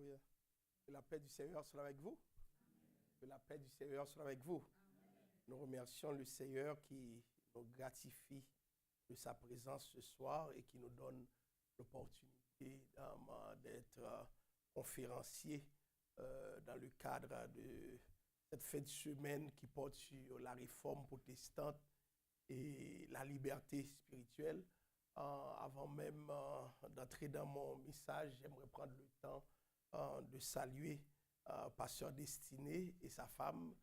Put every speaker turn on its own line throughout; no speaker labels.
Alléluia. Que la paix du Seigneur soit avec vous. Que la paix du Seigneur soit avec vous. Nous remercions le Seigneur qui nous gratifie de sa présence ce soir et qui nous donne l'opportunité d'être conférencier dans le cadre de cette fin de semaine qui porte sur la réforme protestante et la liberté spirituelle. Avant même d'entrer dans mon message, j'aimerais prendre le temps de saluer Pasteur Destiné et sa femme,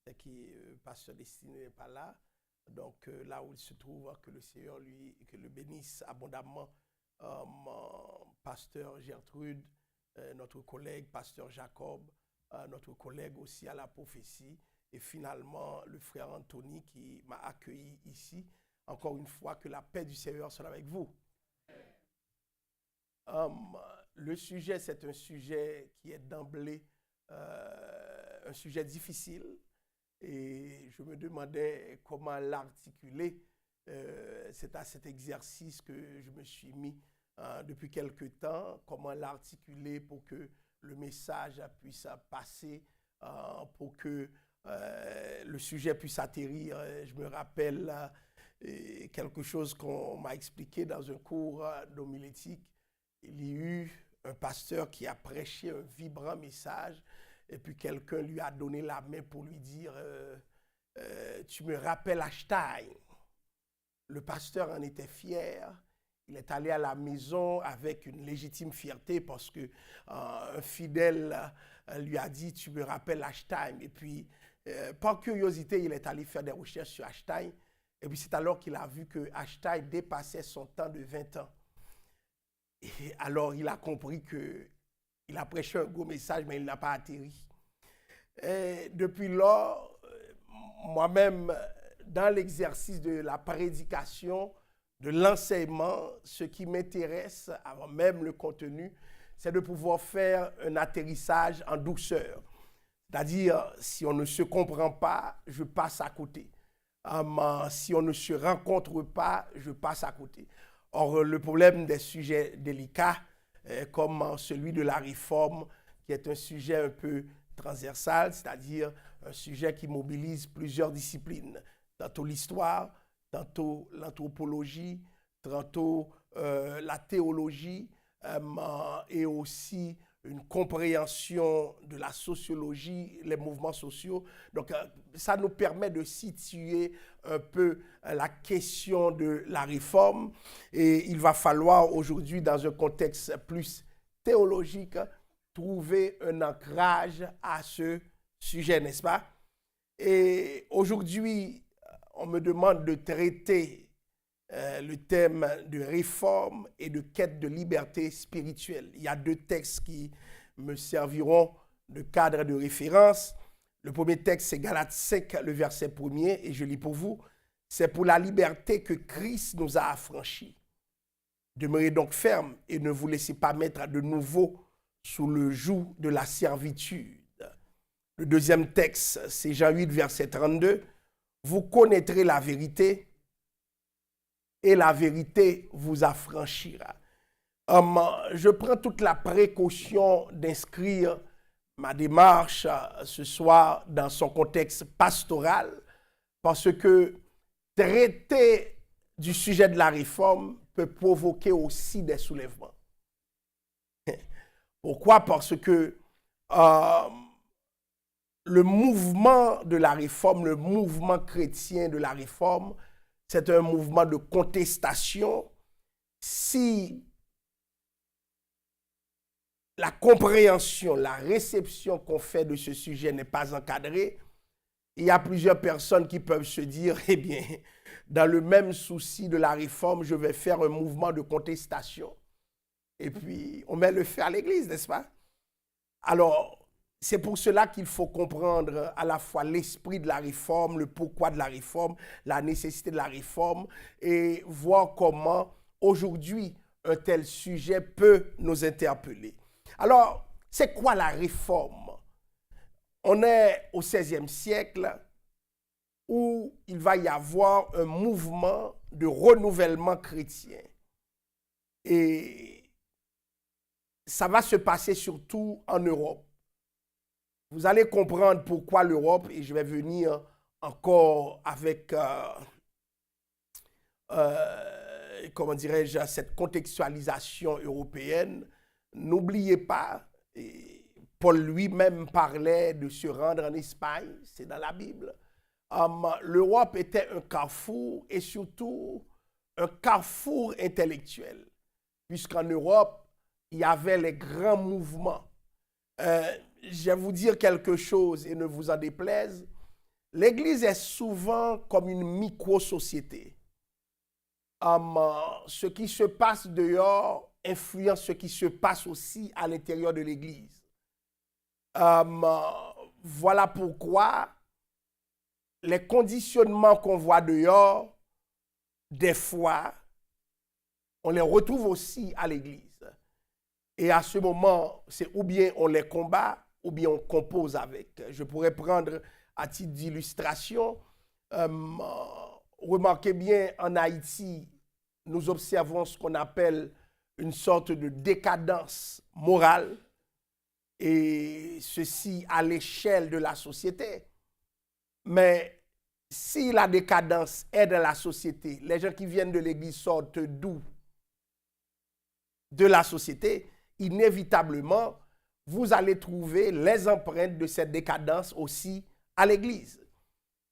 c'est qui Pasteur Destiné n'est pas là. Donc là où il se trouve, que le Seigneur lui que le bénisse abondamment. Pasteur Gertrude, notre collègue Pasteur Jacob, notre collègue aussi à la prophétie, et finalement le frère Anthony qui m'a accueilli ici. Encore une fois, que la paix du Seigneur soit avec vous. Le sujet, c'est un sujet qui est d'emblée un sujet difficile, et je me demandais comment l'articuler. C'est à cet exercice que je me suis mis depuis quelque temps, comment l'articuler pour que le message puisse passer, pour que le sujet puisse atterrir. Je me rappelle quelque chose qu'on m'a expliqué dans un cours d'homilétique. Il y a eu un pasteur qui a prêché un vibrant message, et puis quelqu'un lui a donné la main pour lui dire tu me rappelles Einstein. Le pasteur en était fier. Il est allé à la maison avec une légitime fierté parce que un fidèle lui a dit tu me rappelles Einstein. Et puis par curiosité, il est allé faire des recherches sur Einstein. Et puis c'est alors qu'il a vu que Einstein dépassait son temps de 20 ans. Et alors il a compris qu'il a prêché un gros message, mais il n'a pas atterri. Et depuis lors, moi-même, dans l'exercice de la prédication, de l'enseignement, ce qui m'intéresse, avant même le contenu, c'est de pouvoir faire un atterrissage en douceur. C'est-à-dire, si on ne se comprend pas, je passe à côté. Si on ne se rencontre pas, je passe à côté. Or, le problème des sujets délicats, comme celui de la réforme, qui est un sujet un peu transversal, c'est-à-dire un sujet qui mobilise plusieurs disciplines, tantôt l'histoire, tantôt l'anthropologie, tantôt la théologie, et aussi une compréhension de la sociologie, les mouvements sociaux. Donc, ça nous permet de situer un peu la question de la réforme. Et il va falloir aujourd'hui, dans un contexte plus théologique, trouver un ancrage à ce sujet, n'est-ce pas? Et aujourd'hui, on me demande de traiter le thème de réforme et de quête de liberté spirituelle. Il y a deux textes qui me serviront de cadre de référence. Le premier texte, c'est Galates 5, le verset 1er, et je lis pour vous. C'est pour la liberté que Christ nous a affranchis. Demeurez donc fermes et ne vous laissez pas mettre de nouveau sous le joug de la servitude. Le deuxième texte, c'est Jean 8, verset 32. Vous connaîtrez la vérité et la vérité vous affranchira. Je prends toute la précaution d'inscrire ma démarche ce soir dans son contexte pastoral, parce que traiter du sujet de la réforme peut provoquer aussi des soulèvements. Pourquoi? Parce que le mouvement de la réforme, le mouvement chrétien de la réforme, c'est un mouvement de contestation. Si la compréhension, la réception qu'on fait de ce sujet n'est pas encadrée, il y a plusieurs personnes qui peuvent se dire, eh bien, dans le même souci de la réforme, je vais faire un mouvement de contestation. Et puis, on met le feu à l'église, n'est-ce pas? Alors, c'est pour cela qu'il faut comprendre à la fois l'esprit de la réforme, le pourquoi de la réforme, la nécessité de la réforme, et voir comment aujourd'hui un tel sujet peut nous interpeller. Alors, c'est quoi la réforme? On est au XVIe siècle où il va y avoir un mouvement de renouvellement chrétien. Et ça va se passer surtout en Europe. Vous allez comprendre pourquoi l'Europe, et je vais venir encore avec, comment dirais-je, cette contextualisation européenne. N'oubliez pas, Paul lui-même parlait de se rendre en Espagne, c'est dans la Bible. L'Europe était un carrefour et surtout un carrefour intellectuel, puisqu'en Europe, il y avait les grands mouvements. Je vais vous dire quelque chose et ne vous en déplaise. L'Église est souvent comme une micro-société. Ce qui se passe dehors influence ce qui se passe aussi à l'intérieur de l'Église. Voilà pourquoi les conditionnements qu'on voit dehors, des fois, on les retrouve aussi à l'Église. Et à ce moment, c'est ou bien on les combat, ou bien on compose avec. Je pourrais prendre à titre d'illustration, remarquez bien, en Haïti, nous observons ce qu'on appelle une sorte de décadence morale, et ceci à l'échelle de la société. Mais si la décadence est dans la société, les gens qui viennent de l'Église sortent d'où? De la société, inévitablement, vous allez trouver les empreintes de cette décadence aussi à l'Église.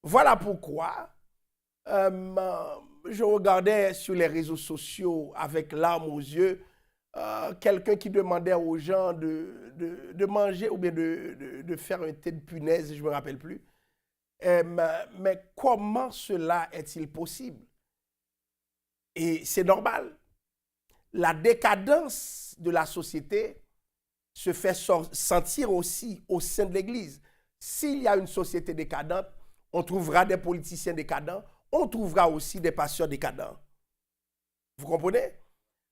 Voilà pourquoi je regardais sur les réseaux sociaux avec larmes aux yeux quelqu'un qui demandait aux gens de manger ou bien de faire un thé de punaise, je ne me rappelle plus. Mais comment cela est-il possible? Et c'est normal. La décadence de la société se fait sentir aussi au sein de l'Église. S'il y a une société décadente, on trouvera des politiciens décadents, on trouvera aussi des pasteurs décadents. Vous comprenez?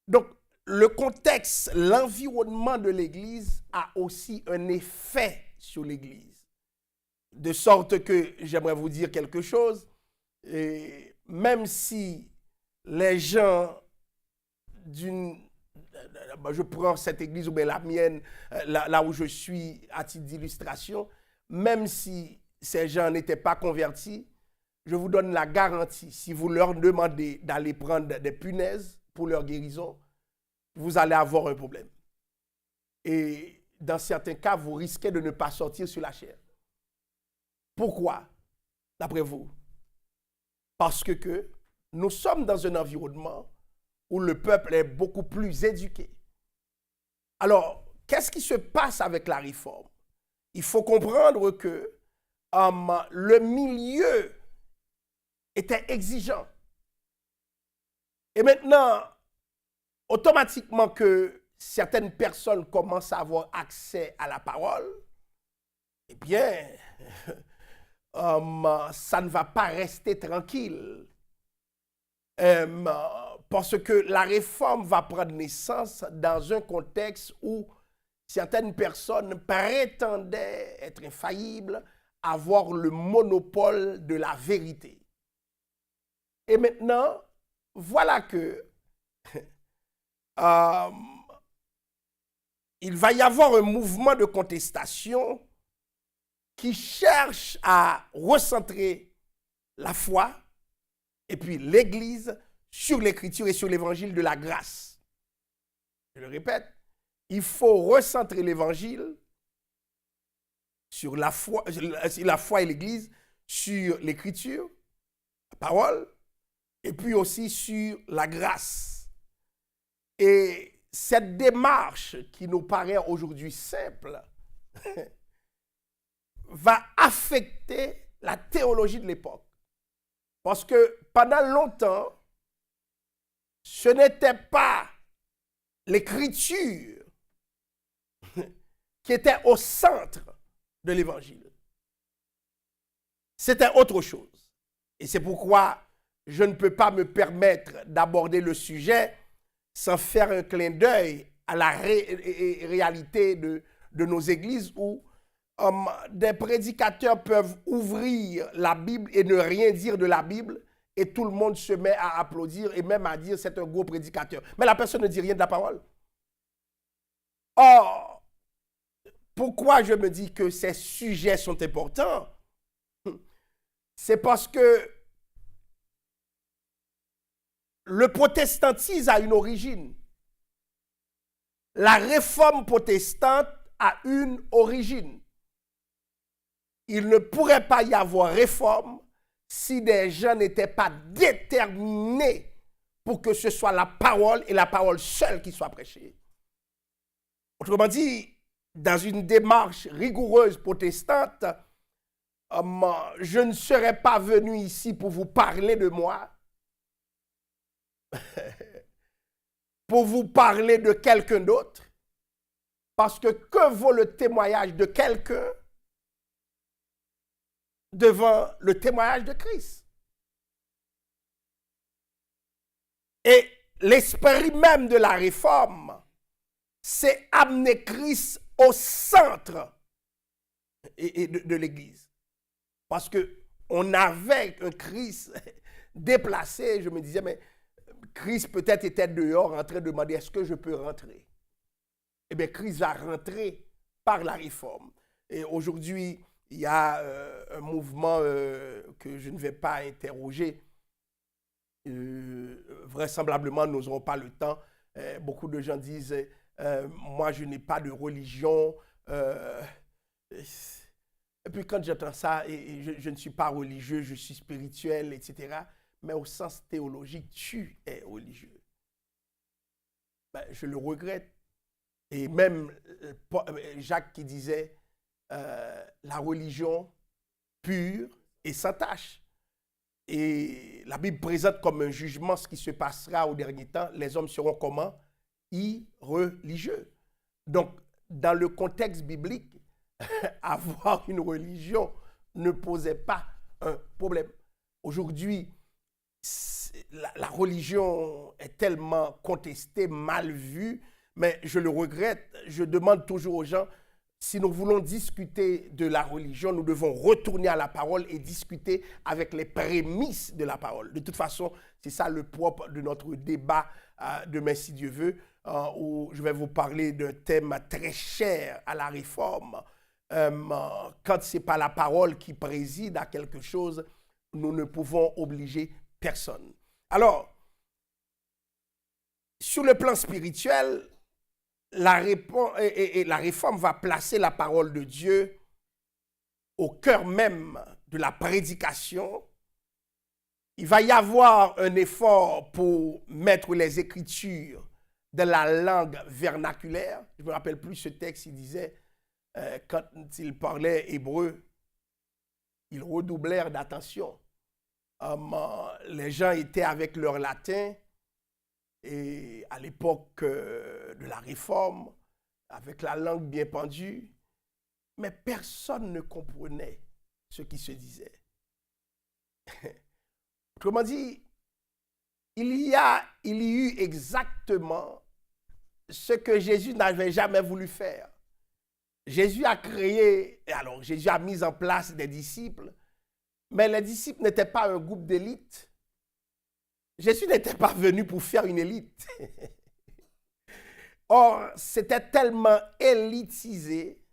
Donc, le contexte, l'environnement de l'Église a aussi un effet sur l'Église. De sorte que j'aimerais vous dire quelque chose, et même si les gens je prends cette église ou bien la mienne, là où je suis à titre d'illustration, même si ces gens n'étaient pas convertis, je vous donne la garantie, si vous leur demandez d'aller prendre des punaises pour leur guérison, vous allez avoir un problème. Et dans certains cas, vous risquez de ne pas sortir sur la chair. Pourquoi, d'après vous? Parce que nous sommes dans un environnement où le peuple est beaucoup plus éduqué. Alors, qu'est-ce qui se passe avec la réforme? Il faut comprendre que le milieu était exigeant. Et maintenant, automatiquement que certaines personnes commencent à avoir accès à la parole, eh bien, ça ne va pas rester tranquille. Parce que la réforme va prendre naissance dans un contexte où certaines personnes prétendaient être infaillibles, avoir le monopole de la vérité. Et maintenant, voilà que il va y avoir un mouvement de contestation qui cherche à recentrer la foi et puis l'Église sur l'Écriture et sur l'Évangile de la grâce. Je le répète, il faut recentrer l'Évangile sur la foi et l'Église, sur l'Écriture, la parole, et puis aussi sur la grâce. Et cette démarche qui nous paraît aujourd'hui simple va affecter la théologie de l'époque. Parce que pendant longtemps, ce n'était pas l'Écriture qui était au centre de l'Évangile. C'était autre chose. Et c'est pourquoi je ne peux pas me permettre d'aborder le sujet sans faire un clin d'œil à la réalité de nos églises où des prédicateurs peuvent ouvrir la Bible et ne rien dire de la Bible et tout le monde se met à applaudir et même à dire c'est un gros prédicateur. Mais la personne ne dit rien de la parole. Or, pourquoi je me dis que ces sujets sont importants? C'est parce que le protestantisme a une origine. La réforme protestante a une origine. Il ne pourrait pas y avoir réforme si des gens n'étaient pas déterminés pour que ce soit la parole et la parole seule qui soit prêchée. Autrement dit, dans une démarche rigoureuse protestante, je ne serais pas venu ici pour vous parler de moi, pour vous parler de quelqu'un d'autre, parce que vaut le témoignage de quelqu'un devant le témoignage de Christ? Et l'esprit même de la réforme, c'est amener Christ au centre de l'Église. Parce qu'on avait un Christ déplacé, je me disais, mais Christ peut-être était dehors en train de demander, est-ce que je peux rentrer? Eh bien, Christ va rentrer par la réforme. Et aujourd'hui, il y a un mouvement que je ne vais pas interroger. Vraisemblablement, nous n'aurons pas le temps. Beaucoup de gens disent, moi, je n'ai pas de religion. Et puis quand j'entends ça, je ne suis pas religieux, je suis spirituel, etc. Mais au sens théologique, tu es religieux. Ben, je le regrette. Et même Jacques qui disait la religion pure et sans tache. Et la Bible présente comme un jugement ce qui se passera au dernier temps. Les hommes seront comment? Irreligieux. Donc, dans le contexte biblique, avoir une religion ne posait pas un problème. Aujourd'hui, la religion est tellement contestée, mal vue, mais je le regrette. Je demande toujours aux gens, si nous voulons discuter de la religion, nous devons retourner à la parole et discuter avec les prémices de la parole. De toute façon, c'est ça le propre de notre débat demain, si Dieu veut, où je vais vous parler d'un thème très cher à la réforme. Quand ce n'est pas la parole qui préside à quelque chose, nous ne pouvons obliger personne. Alors, sur le plan spirituel, la réforme va placer la parole de Dieu au cœur même de la prédication. Il va y avoir un effort pour mettre les Écritures dans la langue vernaculaire. Je ne me rappelle plus ce texte, il disait, quand il parlait hébreu, ils redoublèrent d'attention. Les gens étaient avec leur latin. Et à l'époque de la Réforme, avec la langue bien pendue, mais personne ne comprenait ce qui se disait. Autrement dit, il y a eu exactement ce que Jésus n'avait jamais voulu faire. Jésus a Jésus a mis en place des disciples, mais les disciples n'étaient pas un groupe d'élite. Jésus n'était pas venu pour faire une élite. Or, c'était tellement élitisé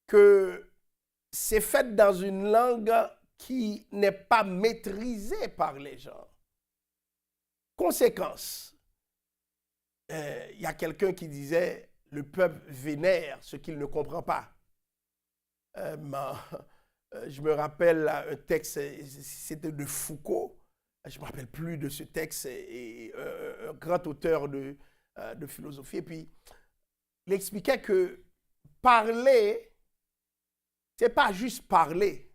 que c'est fait dans une langue qui n'est pas maîtrisée par les gens. Conséquence, y a quelqu'un qui disait, le peuple vénère ce qu'il ne comprend pas. Je me rappelle un texte, c'était de Foucault. Je ne me rappelle plus de ce texte, et un grand auteur de philosophie. Et puis, il expliquait que parler, ce n'est pas juste parler.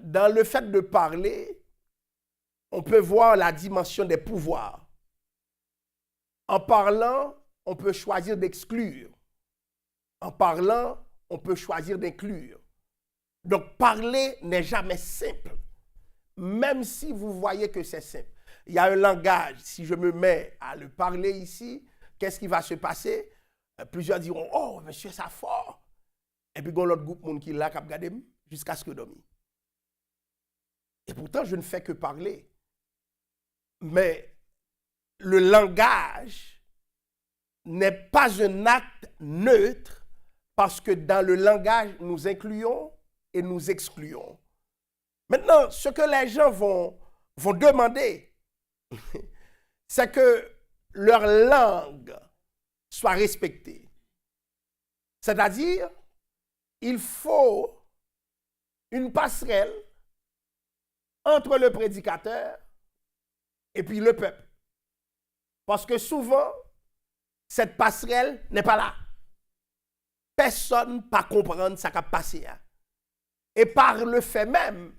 Dans le fait de parler, on peut voir la dimension des pouvoirs. En parlant, on peut choisir d'exclure. En parlant, on peut choisir d'inclure. Donc, parler n'est jamais simple. Même si vous voyez que c'est simple. Il y a un langage, si je me mets à le parler ici, qu'est-ce qui va se passer? Plusieurs diront, oh, monsieur, ça fort. Et puis, il y a l'autre groupe qui l'a regardé jusqu'à ce que dormi. Et pourtant, je ne fais que parler. Mais le langage n'est pas un acte neutre parce que dans le langage, nous incluons et nous excluons. Maintenant, ce que les gens vont demander, c'est que leur langue soit respectée. C'est-à-dire, il faut une passerelle entre le prédicateur et puis le peuple. Parce que souvent, cette passerelle n'est pas là. Personne ne peut comprendre ce qui a passé. Et par le fait même,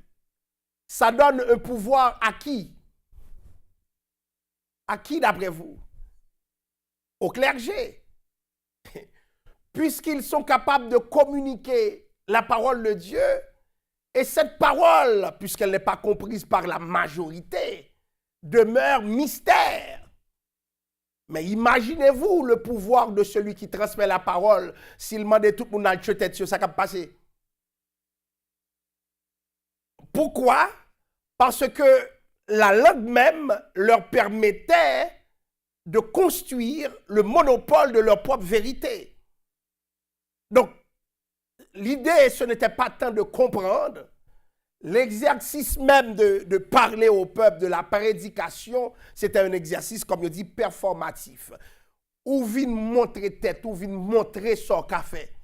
ça donne un pouvoir à qui? À qui d'après vous? Au clergé. Puisqu'ils sont capables de communiquer la parole de Dieu, et cette parole, puisqu'elle n'est pas comprise par la majorité, demeure mystère. Mais imaginez-vous le pouvoir de celui qui transmet la parole s'il demandait tout le monde à jeter sur ça qui a passé. Pourquoi? Parce que la langue même leur permettait de construire le monopole de leur propre vérité. Donc, l'idée, ce n'était pas tant de comprendre. L'exercice même de parler au peuple, de la prédication, c'était un exercice, comme je dis, performatif. Ou vient montrer tête, ou vient montrer son café.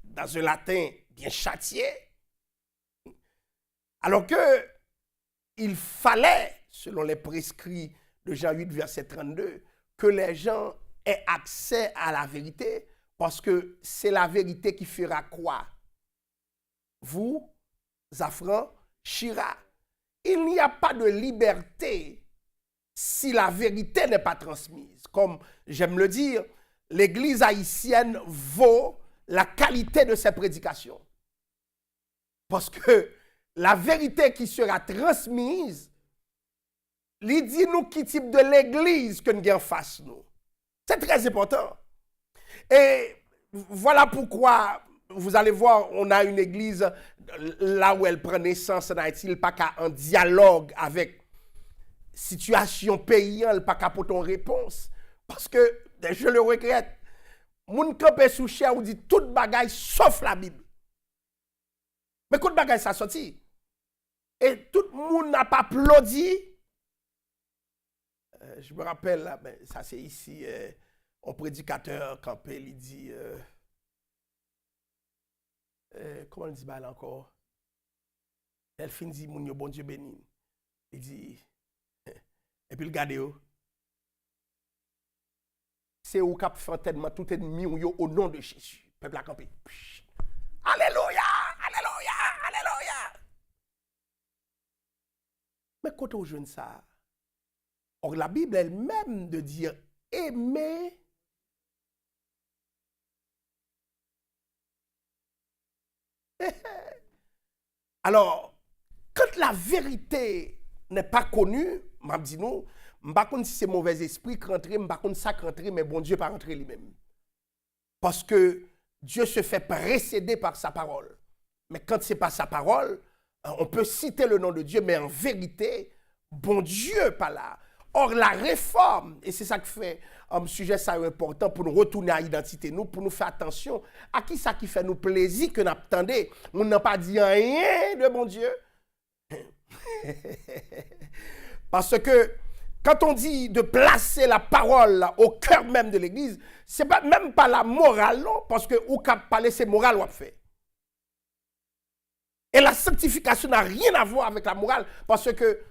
Dans un latin bien châtié. Alors que il fallait, selon les prescrits de Jean 8, verset 32, que les gens aient accès à la vérité, parce que c'est la vérité qui fera quoi? Vous affranchira. Il n'y a pas de liberté si la vérité n'est pas transmise. Comme j'aime le dire, l'Église haïtienne vaut la qualité de ses prédications. Parce que la vérité qui sera transmise, il dit nous qui type de l'Église que nous avons en face nous. C'est très important. Et voilà pourquoi, vous allez voir, on a une église là où elle prend naissance en Haïti, elle pas qu'à en dialogue avec situation paysan, elle pas qu'à pour ton réponse. Parce que, je le regrette, moun campé sous chair ou dit toute bagaille sauf la Bible. Mais toute bagaille ça sorti. Et tout le monde n'a pas applaudi. Je me rappelle, là, ben, ça c'est ici, un prédicateur campé, il dit, comment il dit là encore? Elle fin dit, mon bon Dieu béni. Il dit, et puis le gardez, c'est où cap fait tellement tout ennemi au nom de Jésus. Peuple a campé. Alléluia, alléluia, alléluia. Mais quand on jeune ça, or la Bible elle-même de dire aimer. Alors, quand la vérité n'est pas connue, m'a dit nous, m'pas connait si c'est mauvais esprit qui rentre, m'pas connait ça qui rentre, mais bon Dieu pas rentrer lui-même. Parce que Dieu se fait précéder par sa parole. Mais quand c'est pas sa parole, on peut citer le nom de Dieu, mais en vérité, bon Dieu pas là. Or, la réforme, et c'est ça qui fait un sujet ça important pour nous retourner à l'identité, nous, pour nous faire attention à qui ça qui fait nous plaisir que nous attendons. On n'a pas dit rien de bon Dieu. Parce que quand on dit de placer la parole au cœur même de l'Église, c'est pas même pas la morale, non, parce que ou cap parler c'est morale ou fait. Et la sanctification n'a rien à voir avec la morale, parce que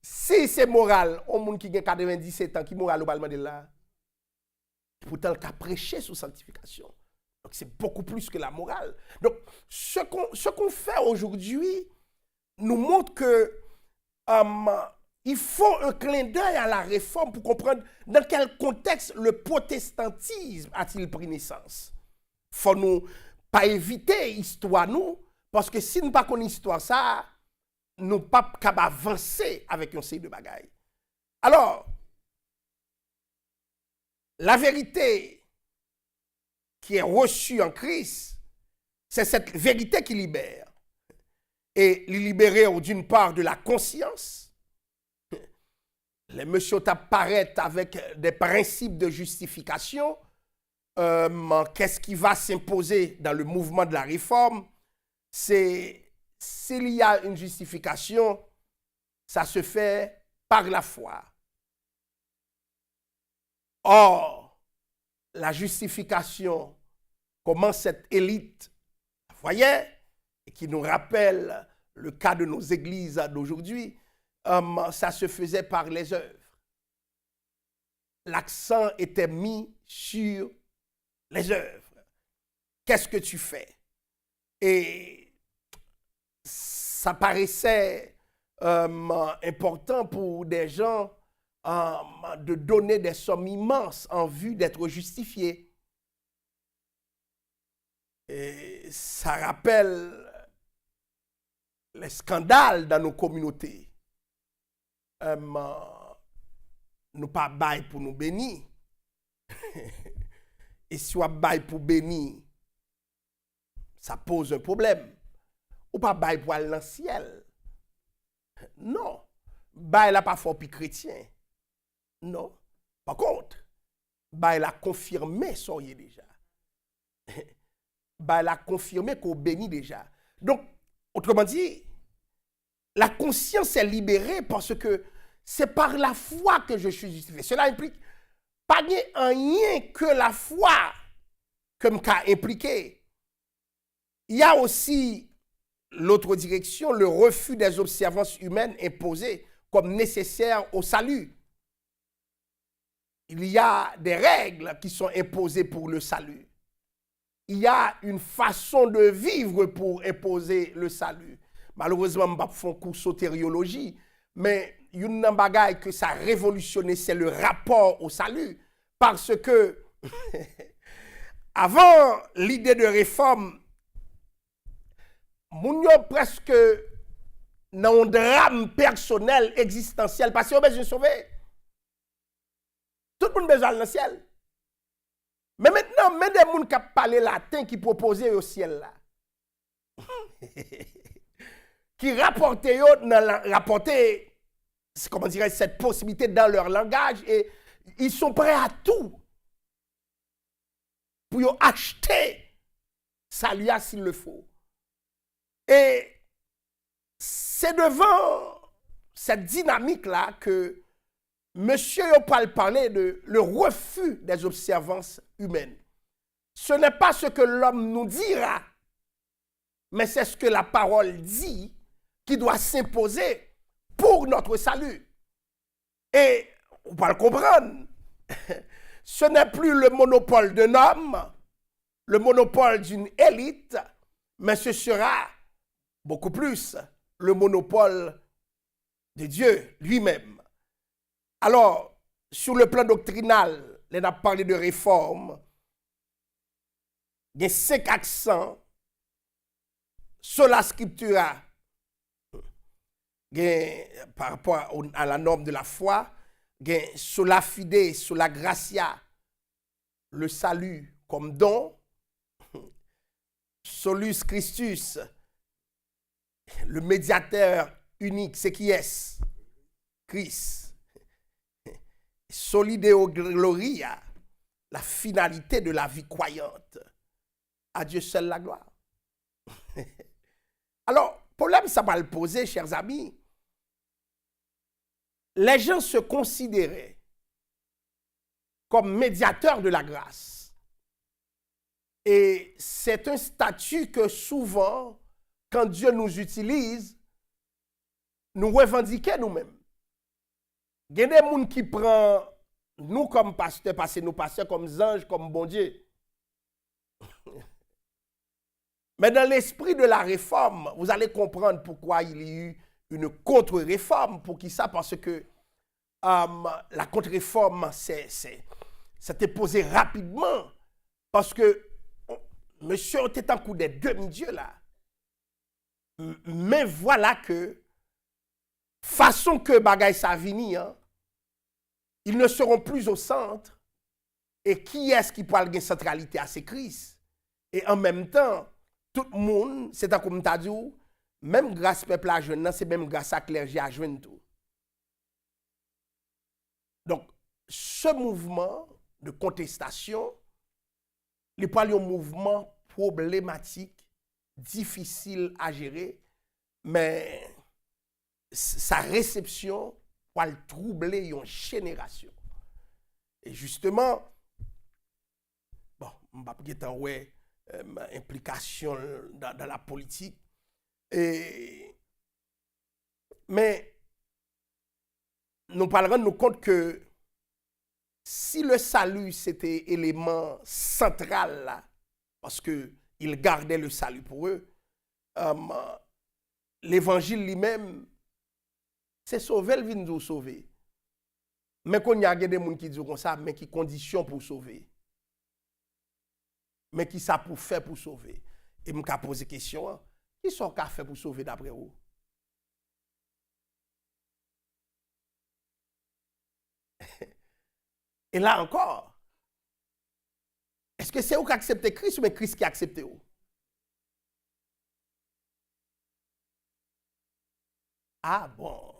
si c'est moral, on monde qui a 97 ans, qui moral au parlement de là. Pourtant, il a prêché sur sanctification. Donc, c'est beaucoup plus que la morale. Donc, ce qu'on fait aujourd'hui nous montre que il faut un clin d'œil à la réforme pour comprendre dans quel contexte le protestantisme a-t-il pris naissance. Il faut nous pas éviter l'histoire, nous, parce que si nous ne pas connaissons l'histoire, ça, nous pas capables avancer avec un série de bagailles. Alors, la vérité qui est reçue en Christ, c'est cette vérité qui libère. Et libérer d'une part de la conscience, les messieurs t'apparaissent avec des principes de justification. Qu'est-ce qui va s'imposer dans le mouvement de la réforme? C'est s'il y a une justification, ça se fait par la foi. Or, la justification, comment cette élite voyait, et qui nous rappelle le cas de nos églises d'aujourd'hui, ça se faisait par les œuvres. L'accent était mis sur les œuvres. Qu'est-ce que tu fais? Et ça paraissait important pour des gens de donner des sommes immenses en vue d'être justifiés. Et ça rappelle les scandales dans nos communautés. Nous pas bail pour nous bénir. Et si on bail pour bénir, ça pose un problème. Ou pas bail pour aller dans le ciel. Non. Bail là pas fort puis chrétien. Non. Par contre, bail là confirmé soyez déjà. Bail là confirmé qu'on bénit déjà. Donc, autrement dit, la conscience est libérée parce que c'est par la foi que je suis justifié. Cela implique pas rien que la foi comme cas impliqué. Il y a aussi l'autre direction, le refus des observances humaines imposées comme nécessaires au salut. Il y a des règles qui sont imposées pour le salut. Il y a une façon de vivre pour imposer le salut. Malheureusement, je ne vais pas faire un cours sotériologie, mais il y a une bagaille que ça a révolutionné, c'est le rapport au salut. Parce que, avant l'idée de réforme, moun yo presque dans un drame personnel, existentiel, parce que yo besoin de sauver. Tout le monde besoin dans le ciel. Mais maintenant, même des gens qui parlent latin qui proposaient au ciel là. Qui rapportaient comment dirais cette possibilité dans leur langage et ils sont prêts à tout pour acheter salut s'il le faut. Et c'est devant cette dynamique-là que monsieur Yopal parlait de le refus des observances humaines. Ce n'est pas ce que l'homme nous dira, mais c'est ce que la parole dit qui doit s'imposer pour notre salut. Et on va le comprendre. Ce n'est plus le monopole d'un homme, le monopole d'une élite, mais ce sera beaucoup plus le monopole de Dieu lui-même. Alors, sur le plan doctrinal, on a parlé de réforme. Il y a 5 accents sola scriptura, par rapport à la norme de la foi, sola fide, sola gratia, le salut comme don, solus Christus, le médiateur unique, c'est qui est Christ. Solideo gloria, la finalité de la vie croyante. À Dieu seul la gloire. Alors, problème, ça va le poser, chers amis. Les gens se considéraient comme médiateurs de la grâce. Et c'est un statut que souvent, quand Dieu nous utilise, nous revendiquons nous-mêmes. Il y a des gens qui prennent nous comme pasteurs, parce que nous pasteurs comme anges, comme bon Dieu. Mais dans l'esprit de la réforme, vous allez comprendre pourquoi il y a eu une contre-réforme. Pour qui ça? Parce que la contre-réforme s'était posée rapidement. Parce que monsieur était en coup des demi-dieux là. Mais voilà que, façon que bagaille ça vini, hein, ils ne seront plus au centre. Et qui est-ce qui pourra avoir centralité à ces Christ? Et en même temps, tout le monde, c'est un comme tu as dit, même grâce peuple à jeune, c'est même grâce à clergé à jeune tout. Donc, ce mouvement de contestation, il n'est pas un mouvement problématique, difficile à gérer, mais sa réception va troubler une génération. Et justement, bon, je ne vais pas ouais, implication dans la politique, mais nous parlerons nous compte que si le salut c'était élément central là, parce qu'ils gardaient le salut pour eux, l'évangile lui-même, c'est sauver le vin nous sauver. Mais qu'on y a des gens qui disent comme ça, mais qui condition pour sauver. Mais qui ça pour faire pour sauver. Et je me pose la question, qui sont qu'à faire pour sauver d'après vous? Et là encore, est-ce que c'est vous qui acceptez Christ ou c'est Christ qui accepte vous? Ah bon.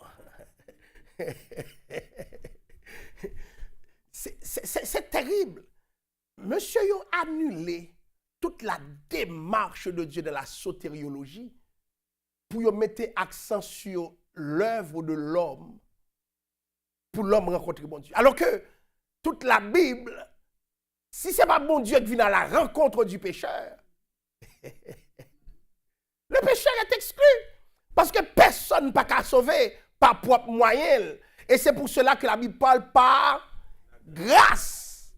C'est terrible. Monsieur a annulé toute la démarche de Dieu de la sotériologie pour mettre accent sur l'œuvre de l'homme pour l'homme rencontrer bon Dieu. Alors que toute la Bible, si ce n'est pas bon Dieu qui vient à la rencontre du pécheur, le pécheur est exclu. Parce que personne n'a pas qu'à sauver par propre moyen. Et c'est pour cela que la Bible parle par grâce.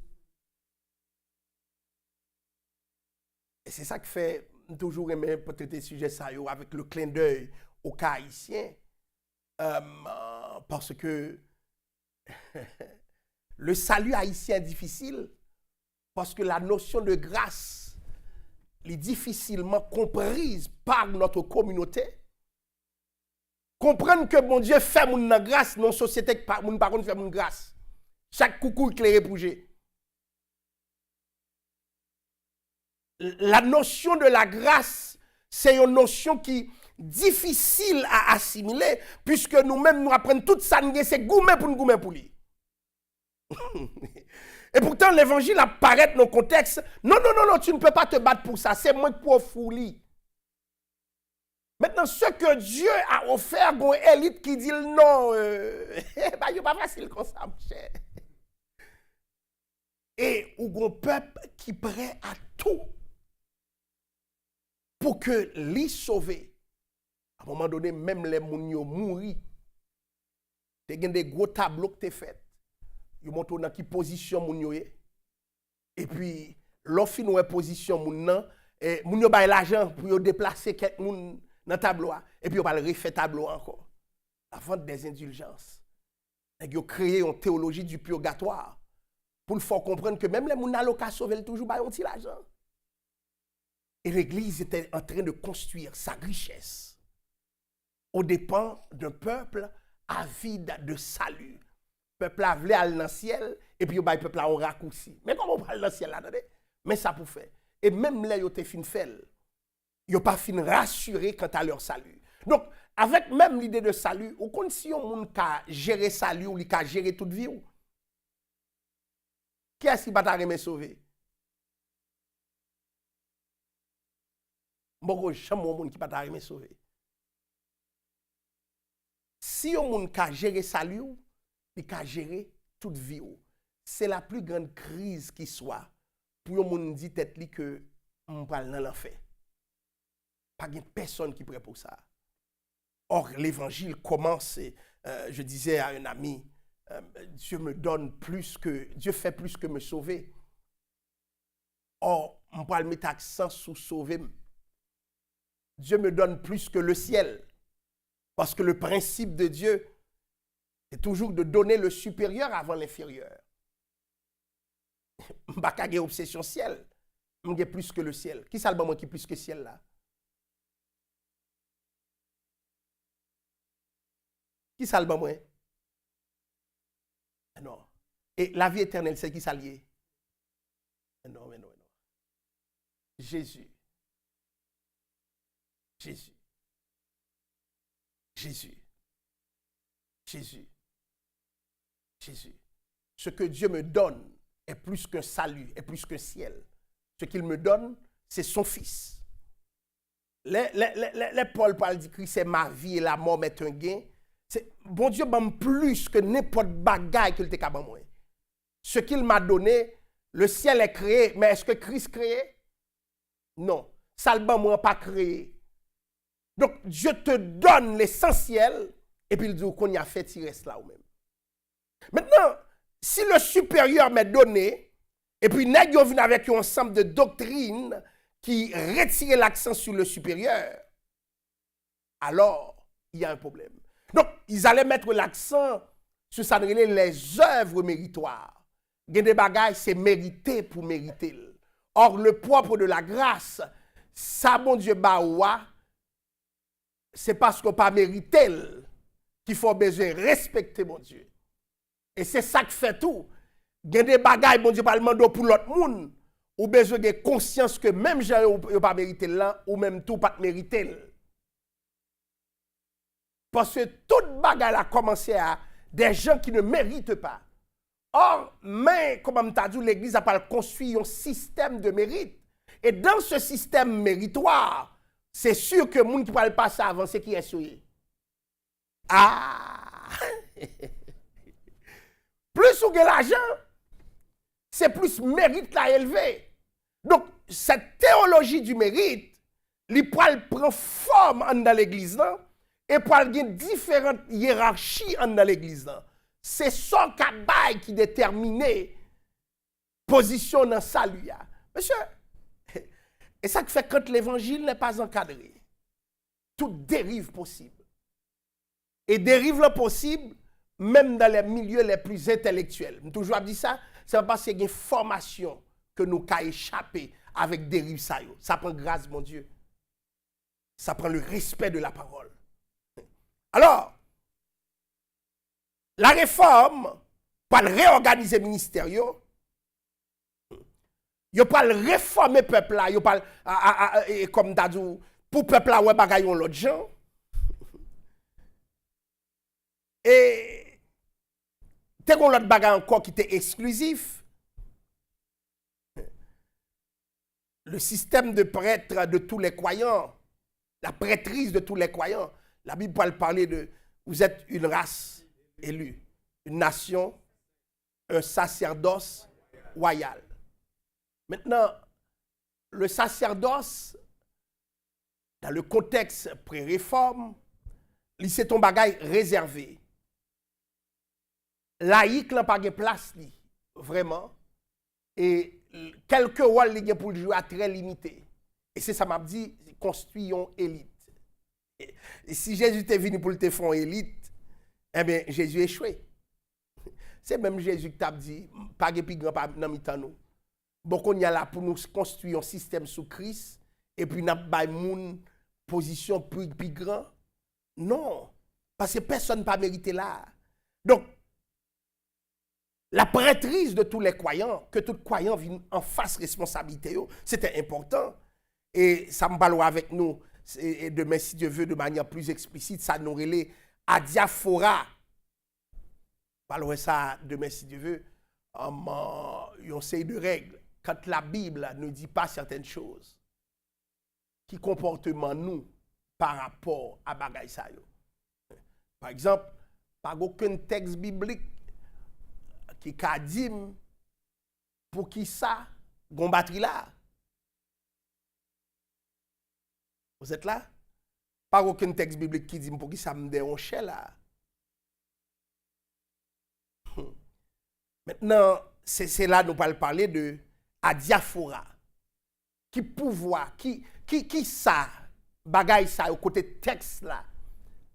Et c'est ça qui fait toujours aimer peut-être des sujets sérieux avec le clin d'œil au cas haïtien. Parce que le salut haïtien est difficile. Parce que la notion de grâce est difficilement comprise par notre communauté. Comprendre que mon Dieu fait mon grâce dans la société que mon par contre fait mon grâce. Chaque coucou éclairé pour Dieu. La notion de la grâce, c'est une notion qui est difficile à assimiler, puisque nous-mêmes nous apprenons tout ça, c'est gourmet pour lui. Et pourtant, l'évangile apparaît dans le contexte. Non, tu ne peux pas te battre pour ça, c'est moi qui peux fouler. Maintenant, ce que Dieu a offert, bon élite qui dit non, bah, il n'est pas facile comme ça, mon cher. Et ou un peuple qui est prêt à tout pour que lui sauver. À un moment donné, même les gens mourir. Tu as des gros tableaux que tu as fait. Ils montrent dans quelle position moun yo est. Et puis, l'offre nous est position moun nan, et moun yo bay l'argent pour yo déplacer quelques moun dans le tableau. Et puis, on va le refaire tableau encore. La vente des indulgences. Ils ont créé une théologie du purgatoire pour le faire comprendre que même les gens qui ont sauvé toujours ont l'argent. Et l'Église était en train de construire sa richesse aux dépens d'un peuple avide de salut. Le peuple a voulu aller dans le ciel et puis le peuple a un raccourci. Mais comment on va aller dans le ciel là? Mais ça pour faire. Et même là, ils ont fin fait. Ils n'ont pas fin rassuré quant à leur salut. Donc, avec même l'idée de salut, ou comme si on a géré salut ou a géré toute vie. Qui est-ce qui va t'arriver sauver? Bon, je ne sais qui va t'arriver sauver. Si on a géré salut, il a géré toute vie. C'est la plus grande crise qui soit pour on dit tête que on parle dans l'enfer. Pas de personne qui est prêt pour ça. Or, l'évangile commence, je disais à un ami, Dieu fait plus que me sauver. Or, on parle mettre accent sur sauver. Dieu me donne plus que le ciel. Parce que le principe de Dieu, c'est toujours de donner le supérieur avant l'inférieur. Je n'ai pas une obsession ciel. Je plus que le ciel. Qui ça le bon qui plus que le ciel là? Qui ça le bon moi? Non. Et la vie éternelle, c'est qui ça lié? Non. Jésus. Jésus. Jésus. Jésus. Jésus. ce que Dieu me donne est plus qu'un salut, est plus qu'un ciel. Ce qu'il me donne, c'est son Fils. Les Paul parle dit Christ c'est ma vie et la mort m'est un gain. Bon Dieu m'a plus que n'importe bagaille qu'il t'a capable moi. Ce qu'il m'a donné, le ciel est créé, mais est-ce que Christ créé? Non. Ça le moi pas créé. Donc Dieu te donne l'essentiel et puis il dit qu'on y a fait il reste là ou même. Maintenant, si le supérieur m'est donné et puis nèg yo vient avec un ensemble de doctrines qui retire l'accent sur le supérieur, alors il y a un problème. Donc, ils allaient mettre l'accent sur ça, les œuvres méritoires. Il y a des bagailles, c'est mérité pour mériter. Or, le propre de la grâce, ça, bon Dieu, c'est parce qu'on pas mérité qu'il faut besoin respecter mon Dieu. Et c'est ça qui fait tout. Il y a des bagailles, bon Dieu, pas le demander pour l'autre monde. Ou besoin de conscience que même j'ai pas mérité là, ou même tout pas mérité. Parce que toute bagarre a commencé à des gens qui ne méritent pas. Or, mais, comme je dit, l'Église a pas construit un système de mérite. Et dans ce système méritoire, c'est sûr que les gens qui ne parlent pas ça avant, c'est qui est souillé. Ah! Plus vous avez l'argent, c'est plus mérite là élevé. Donc, cette théologie du mérite, il prend forme dans l'Église là, et pour avoir différentes hiérarchies dans l'Église là. C'est son cabaye qui détermine la position dans le salut. Monsieur, et ça fait quand l'évangile n'est pas encadré, toute dérive possible. Et dérive là possible, même dans les milieux les plus intellectuels. Je toujours dit ça, c'est parce qu'il y a une formation que nous avons échappé avec dérive ça. Ça prend grâce, mon Dieu. Ça prend le respect de la parole. Alors, la réforme, pour réorganiser le ministère, il pas réformer le peuple là, il pas comme t'as dit pour le peuple là ouais bagaillon l'autre gens. Et t'es qu'on l'autre bagaille encore qui était exclusif. Le système de prêtre de tous les croyants, la prêtrise de tous les croyants. La Bible parle de vous êtes une race élue, une nation, un sacerdoce royal. Maintenant, le sacerdoce, dans le contexte pré-réforme, c'est ton bagage réservé. Laïque n'a pas de place, vraiment. Et quelques rôles pour jouer à très limité. Et c'est ça m'a dit, construisons élite. Et si Jésus était venu pour te faire élite, eh bien, Jésus échoué. C'est même Jésus qui t'a dit, pas de plus grand pas dans mi-temps nous. Bon, on y a là pour nous construire un système sous Christ, et puis n'a pas une position plus grand. Non, parce que personne n'a pas mérité là. Donc, la prêtrise de tous les croyants, que tout croyant vienne en face responsabilité, c'était important. Et ça me parlera avec nous, et demain, si Dieu veut, de manière plus explicite, ça nous relève à diaphora. Parlera ça demain, si Dieu veut, en série de règles. Quand la Bible ne dit pas certaines choses, qui comportement nous par rapport à bagay sa yo. Par exemple, pas aucun texte biblique qui a dit pour qui ça, gon batterie là. Vous êtes là? Pas aucun texte biblique qui dit pour qui ça me dérange là. Maintenant, c'est là nous allons parler de adiaphora. Qui pouvoir, qui ça, bagay ça, au côté texte là,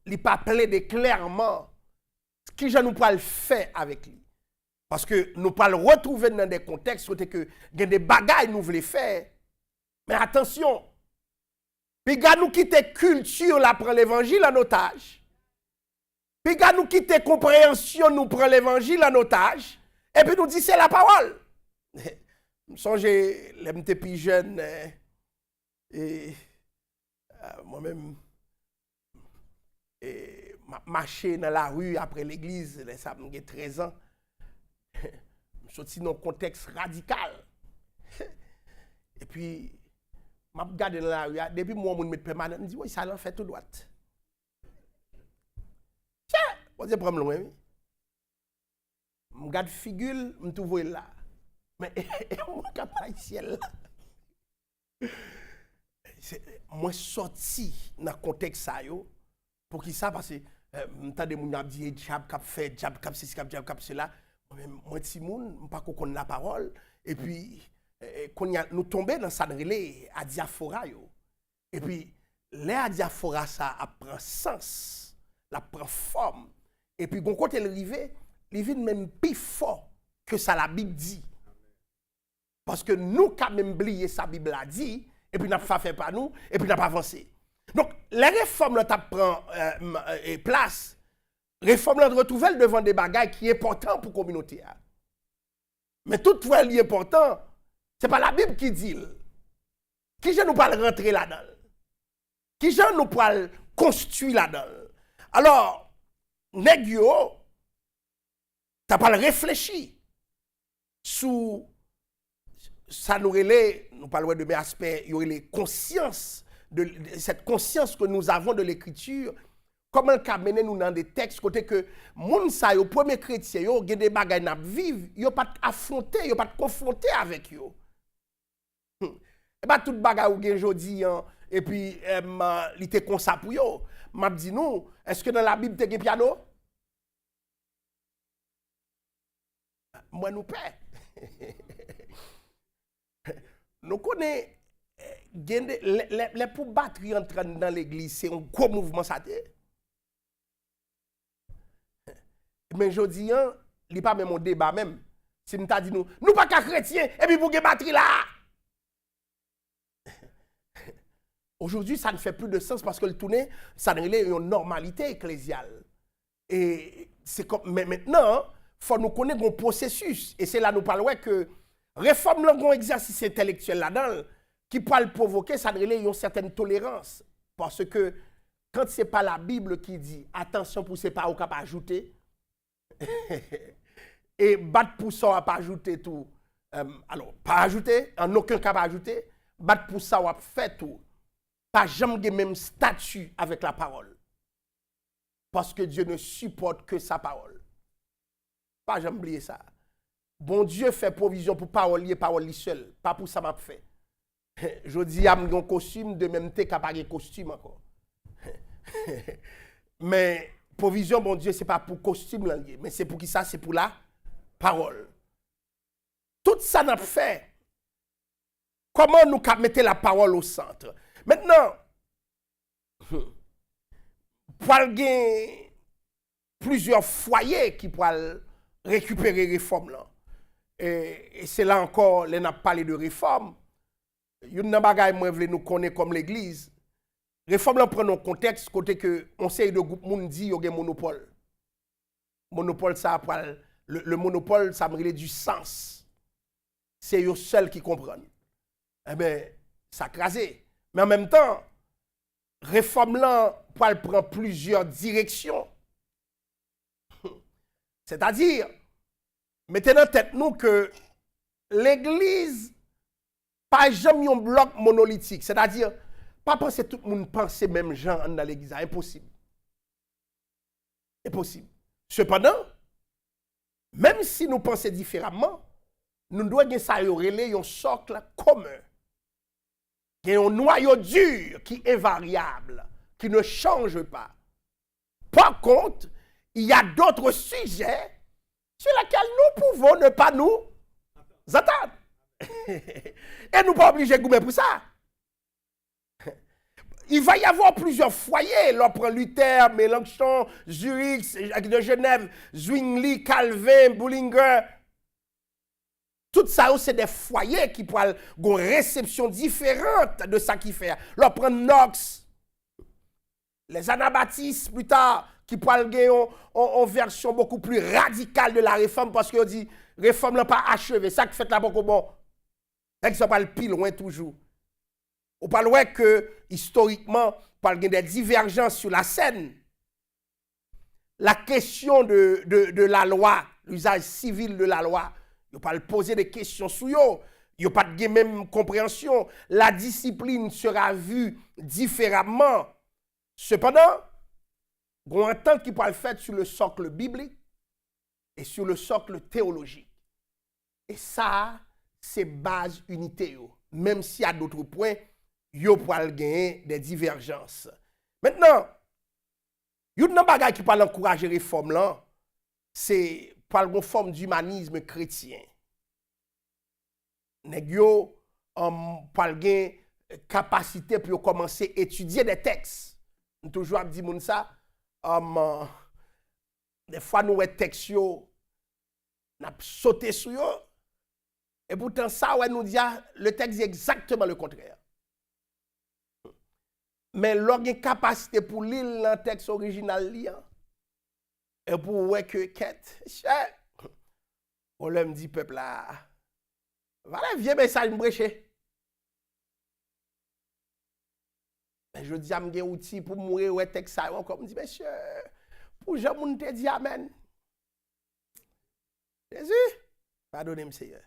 il pas plaidé clairement qui je nous le faire avec lui. Parce que nous pas le retrouver dans des contextes où que des bagailles nous voulons faire. Mais attention, puis nous quitter culture là prend l'évangile en otage. Puis nous quitter compréhension nous prend l'évangile en otage et puis nous dit c'est la parole. Je songe les plus jeunes et moi-même marcher dans la rue après l'église, ça me 13 ans. sorti dans un contexte radical. Et puis, je regarde dans la rue, depuis moi, je me mets permanent, je me dis, oui, ça l'en fait tout droit. Tiens, on dit, problème loin, oui. Je regarde figure, je me trouve là. Mais, moi, je suis ciel là. Moi, sorti dans le contexte ça, pour qui ça, parce que, m'entendez moun ap di diable cap fait diable cap ceci cap diable cap cela moi ti moun pas qu'on la parole et puis nous tomber dans ça relé à diaphora yo et puis les diaphora ça prend sens la prend forme et puis gon côté le rivé même plus fort que ça la Bible dit parce que nous quand même oublier sa Bible a dit et puis n'a pas fait pas nous et puis n'a pas avancé. Donc, les réformes là prend place. Réformes là retrouver devant des bagages qui sont importants pour la communauté. Mais toutefois, ce qui est important, ce n'est pas la Bible qui dit. Qui je nous parle rentrer là-dedans? Qui je nous parle construire là-dedans? Alors, nèg yo, t'as pas réfléchi sous ça nous parlons de mes aspects, il y aurait les consciences. De cette conscience que nous avons de l'écriture, comment le cas mener nous dans des textes côté que moun sa yo premier chrétien yo gen des bagages n'a vivre, yo pas affronter, yo pas confronter avec yo. Et pas tout bagage ou gen jodi et puis il était comme ça pour yo. M'a dit nous, est-ce que dans la Bible te gen piano? Moi nous paie. Nous connaissons les pour battre entrer dans l'église, c'est un gros mouvement ça. Mais je dis, il n'y a pas même un débat même. Si nous t'a dit nous pas qu'à chrétiens, et puis pour que battre là. Aujourd'hui, ça ne fait plus de sens parce que le tourner, ça ne relève une normalité ecclésiale. Et c'est comme, mais maintenant, il faut nous connaître un processus. Et c'est là nous parlons que réforme un exercice intellectuel là-dedans. Qui peut le provoquer, ça relève une certaine tolérance. Parce que quand ce n'est pas la Bible qui dit attention pour ce pas au cap ajouter, et battre pour ça, on pas ajouter tout. Alors, pas ajouter, en aucun cas pas ajouter, battre pour ça, on fait tout. Pas jamais le même statut avec la parole. Parce que Dieu ne supporte que sa parole. Pas jamais oublier ça. Bon Dieu fait provision pour parole seul, pas pour ça m'a fait. Je dis à mon costume de même temps qu'à pas costume encore. Mais provision bon Dieu c'est pas pour costume là, mais c'est pour qui ça, c'est pour la parole. Tout ça n'a fait. Comment nous mettre la parole au centre? Maintenant pour avoir plusieurs foyers qui pourraient récupérer réforme là. Et c'est là encore les n'a parlé de réforme. Yon nan bagay moi vle nous connaître comme l'église. Réforme là prend un contexte côté que on sait de groupe moun dit yo gen monopole. Monopole ça le monopole ça me relève du sens. C'est eux seuls qui comprennent. Eh ben ça crasé. Mais en même temps réforme là prend plusieurs directions. C'est-à-dire mettez dans tête nous que l'église pas jamais un bloc monolithique, c'est-à-dire pas penser tout le monde pense même gens dans l'église, impossible. Impossible. Cependant, même si nous pensons différemment, nous devons avoir un socle commun. Il y a un noyau dur qui est variable, qui ne change pas. Par contre, il y a d'autres sujets sur lesquels nous pouvons ne pas nous attendre. Et nous pas obligés de goumer pour ça. Il va y avoir plusieurs foyers. L'on prend Luther, Mélenchon, Zurich, de Genève, Zwingli, Calvin, Bullinger. Tout ça, c'est des foyers qui pourraient avoir une réception différente de ça qui fait. L'on prend Knox, les anabaptistes plus tard, qui pourraient avoir une version beaucoup plus radicale de la réforme parce qu'on dit réforme n'a pas achevé. Ça qui fait là beaucoup bon. Ça parle plus loin toujours. On parle ouais que historiquement, on parle des divergences sur la scène. La question de la loi, l'usage civil de la loi, Yo pas poser des questions sur yo. Yo pas de même compréhension. La discipline sera vue différemment. Cependant, on entend qui peut le faire sur le socle biblique et sur le socle théologique. Et ça, c'est base unité yo. Même s'il y a d'autres points, yo pour gagner des divergences. Maintenant, une bagay qui parle encourager réforme là, c'est par une forme d'humanisme chrétien. Nèg yo parle gen capacité pour commencer à étudier des textes. On toujours dit moun ça des fois nous les textes yo n'a sauté sur yo et pourtant ça ouais nous dit le texte dit exactement le contraire. Mais l'orgue capacité pour lire le texte original lien et pour ouais que quête on l'aime dit peuple là voilà vieux message m'brecher. Mais je dis à m'gen outil pour mourir ouais texte ça comme dit monsieur pour Jean moun te dit amen. Jésus pardonnez-moi Seigneur.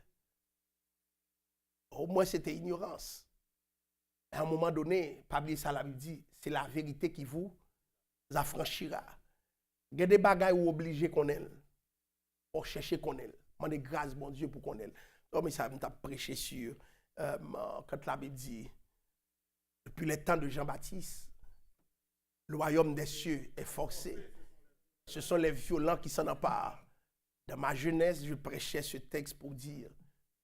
Au moins c'était ignorance. À un moment donné, pas oublier ça la Bible dit, c'est la vérité qui vous affranchira. Il y a des bagages où obligé qu'on ait, pour chercher qu'on ait. Demandez grâce mon Dieu pour qu'on ait. Comme ça m'a prêché sur quand la Bible dit depuis le temps de Jean-Baptiste, le royaume des cieux est forcé. Ce sont les violents qui s'en emparent. Dans ma jeunesse, je prêchais ce texte pour dire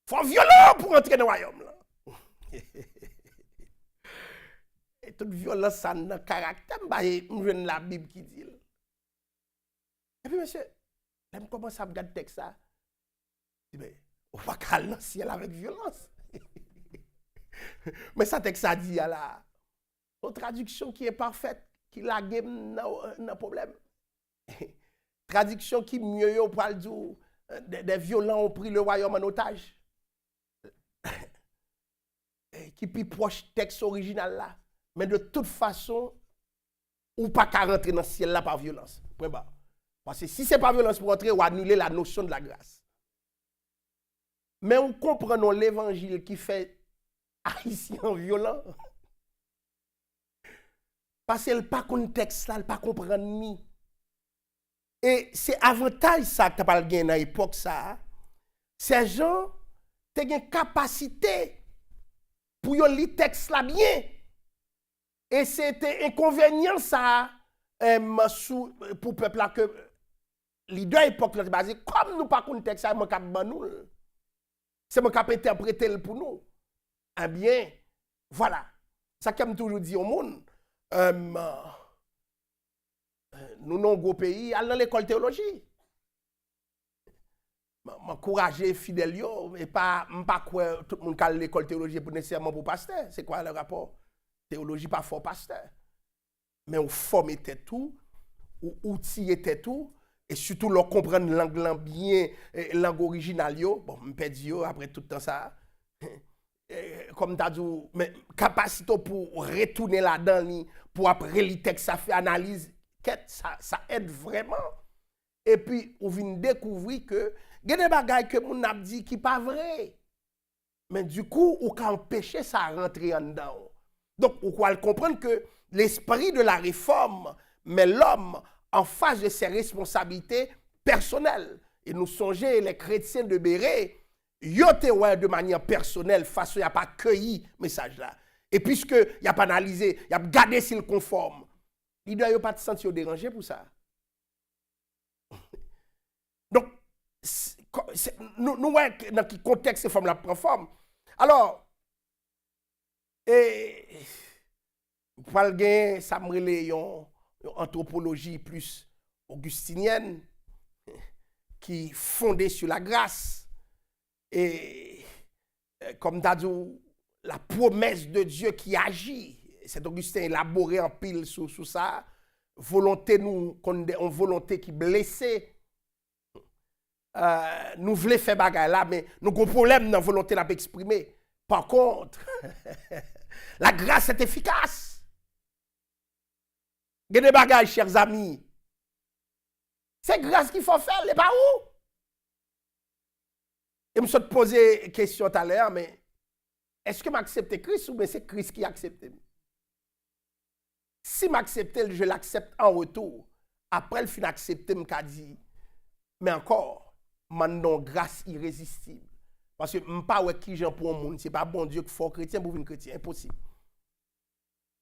faut violent pour entrer dans le royaume là. Et toute violence, ça a un caractère. Je la Bible qui dit. Et puis, monsieur, je commence à regarder le texte. Je dis, on va caler dans le ciel avec violence. Mais ça texte ça dit, là, une traduction qui est parfaite, qui la game n'a problème. Traduction qui mieux pour le dire, des violents ont pris le royaume en otage. Qui plus proche texte original là. Mais de toute façon, ou pas qu'à rentrer dans le ciel là par violence. Point barre. Parce que si ce n'est pas violence pour rentrer, on va annuler la notion de la grâce. Mais on comprend l'évangile qui fait haïtien violent. Parce qu'elle n'a pas de texte là, elle n'a pas comprendre ni. Et c'est avantage ça que tu as pas gagné dans l'époque ça. Ces gens ont une capacité pour lire le texte là bien. Et c'était inconvénient ça pour le peuple là que leader époque là basé comme nous pas connaît texte ça mon cap nous. C'est mon cap interpréter pour nous. Eh bien voilà. Ça comme toujours dit au monde nous non gros pays allons dans l'école théologie. M'encourager fidèle yo et pas quoi tout le monde à l'école théologie pour nécessairement pour pasteur. C'est quoi le rapport? Théologie pas fort pasteur. Mais on forme tout, ou outiller tout, et surtout leur comprendre langue bien, langue originale yo. Bon, m'pedi yo après tout le temps ça. Comme t'as dit, mais capacité pour retourner là-dedans, pour après le texte, ça fait analyse, ça aide vraiment. Et puis, on vient découvrir que il y a des bagages que mon a dit qui pas vrai. Mais du coup, on peut empêcher ça rentrer en dedans. Donc, on peut comprendre que l'esprit de la réforme met l'homme en face de ses responsabilités personnelles. Et nous songeons, les chrétiens de Béret, ils ont de manière personnelle, face à n'y a pas cueilli le message là. Et puisque il n'y a pas analysé, il y a gardé s'il conforme, il ne doit pas se sentir dérangé pour ça. Donc, nous voyons dans quel contexte ces femmes-là prennent forme. Alors, pour le ça me relève une anthropologie plus augustinienne qui fondée sur la grâce et comme t'as dit la promesse de Dieu qui agit. Cet Augustin élaboré en pile sur ça. Volonté nous, une volonté qui blessée. Nous voulons faire bagarre là, mais nous avons un problème dans la volonté d'exprimer. Par contre, la grâce est efficace. Il y a des bagages, chers amis. C'est grâce qu'il faut faire, les pas où? Et je me suis posé une question tout à l'heure, mais est-ce que m'accepte Christ ou bien c'est Christ qui accepte? Si m'accepte, je l'accepte en retour. Après le fin accepter, m'a dit, mais encore, maintenant grâce irrésistible. Parce que je pas qui j'en pour un monde, c'est pas bon Dieu qui faut chrétien pour une chrétien, impossible.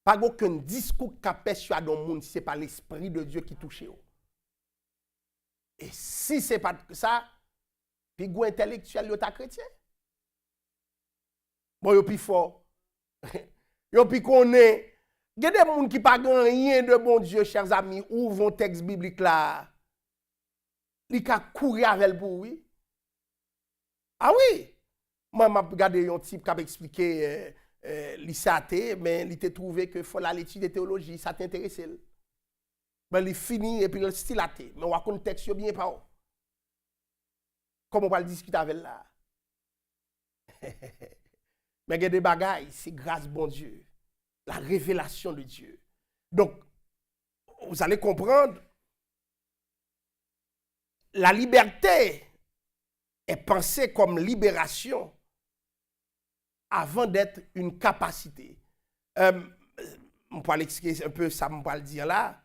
Pas aucun discours qui persuade dans le monde si ce n'est pas l'esprit de Dieu qui touche. Et si ce n'est pas ça, puis go intellectuel yo ta chrétien. Bon yo plus fort. Yo plus connaît. Il y a des gens qui pas rien de bon Dieu, chers amis, ouvrent un texte biblique là. Li ka courir avec pour oui. Ah oui. Moi m'a regardé un type qui a expliqué l'ICAT, mais il t'a trouvé que faut l'étude de théologie, ça t'intéressait. Ben il finit et puis le style athée, mais on va connaître texte bien pas. Comment on va le discuter avec là? Mais il y a des bagailles, c'est grâce bon Dieu, la révélation de Dieu. Donc vous allez comprendre, la liberté est pensée comme libération avant d'être une capacité. On peut l'expliquer un peu, ça me va le dire là.